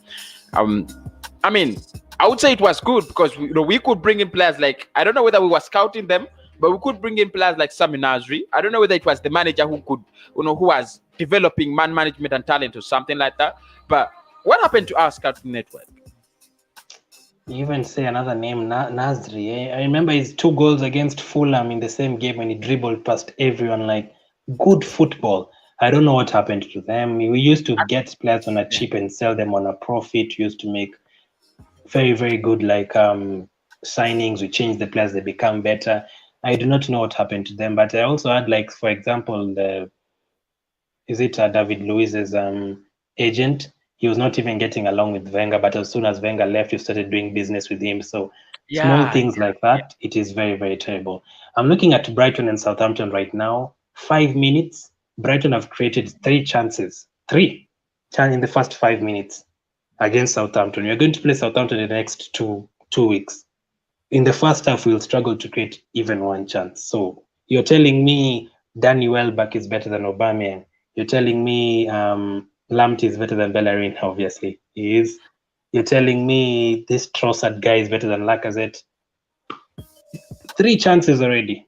I mean, I would say it was good because we could bring in players like, I don't know whether we were scouting them, but we could bring in players like Sami Nasri. I don't know whether it was the manager who was developing man management and talent or something like that. But what happened to our scouting network? You even say another name, Nasri. I remember his 2 goals against Fulham in the same game when he dribbled past everyone. Like, good football. I don't know what happened to them. We used to get players on a cheap and sell them on a profit. We used to make very, very good signings. We change the players, they become better. I do not know what happened to them, but I also had, like, for example, David Luiz's agent. He was not even getting along with Wenger, but as soon as Wenger left, you started doing business with him. So small things like that, it is very, very terrible. I'm looking at Brighton and Southampton right now. 5 minutes, Brighton have created 3 chances. 3 in the first 5 minutes against Southampton. We're going to play Southampton in the next two weeks. In the first half, we'll struggle to create even 1 chance. So you're telling me Danny Welbeck is better than Aubameyang. You're telling me Lamptey is better than Bellerin. Obviously, he is. You're telling me this Trossard guy is better than Lacazette. 3 chances already.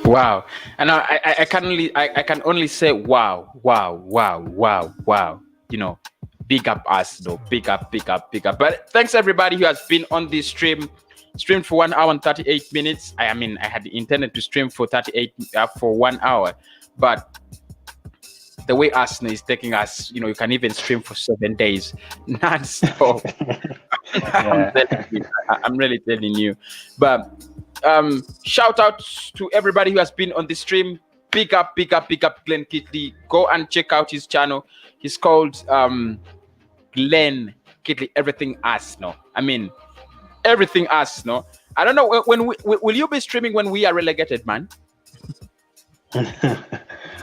Wow. And I can only say wow. Big up us though. Big up. But thanks everybody who has been on this stream for 1 hour and 38 minutes. I had intended to stream for 1 hour, but the way Arsenal is taking us, you can even stream for 7 days non-stop. I'm really telling you. But shout out to everybody who has been on the stream. Big up Glenn Kitley. Go and check out his channel. He's called Glenn Kitley. Everything Arsenal. Everything Arsenal. I don't know when will you be streaming when we are relegated, man?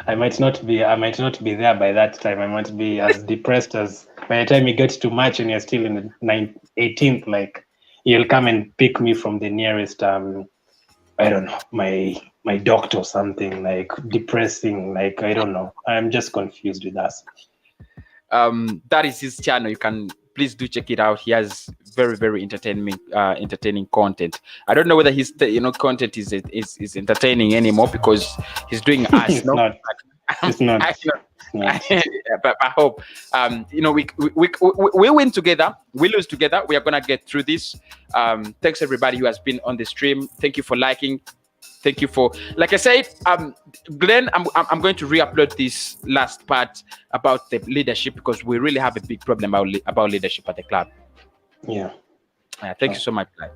I might not be there by that time. I might be as depressed as by the time you get to March and you're still in the 18th. Like, you'll come and pick me from the nearest I don't know, my doctor or something, like depressing, like I don't know. I'm just confused with us. That is his channel. You can please do check it out. He has very, very entertaining content. I don't know whether his content is entertaining anymore because he's doing us. It's not. But I hope we win together, we lose together. We are gonna get through this. Thanks everybody who has been on the stream. Thank you for liking. Thank you for, like I said, Glenn, I'm going to re-upload this last part about the leadership, because we really have a big problem about leadership at the club. Yeah. Thank you so much, Glenn.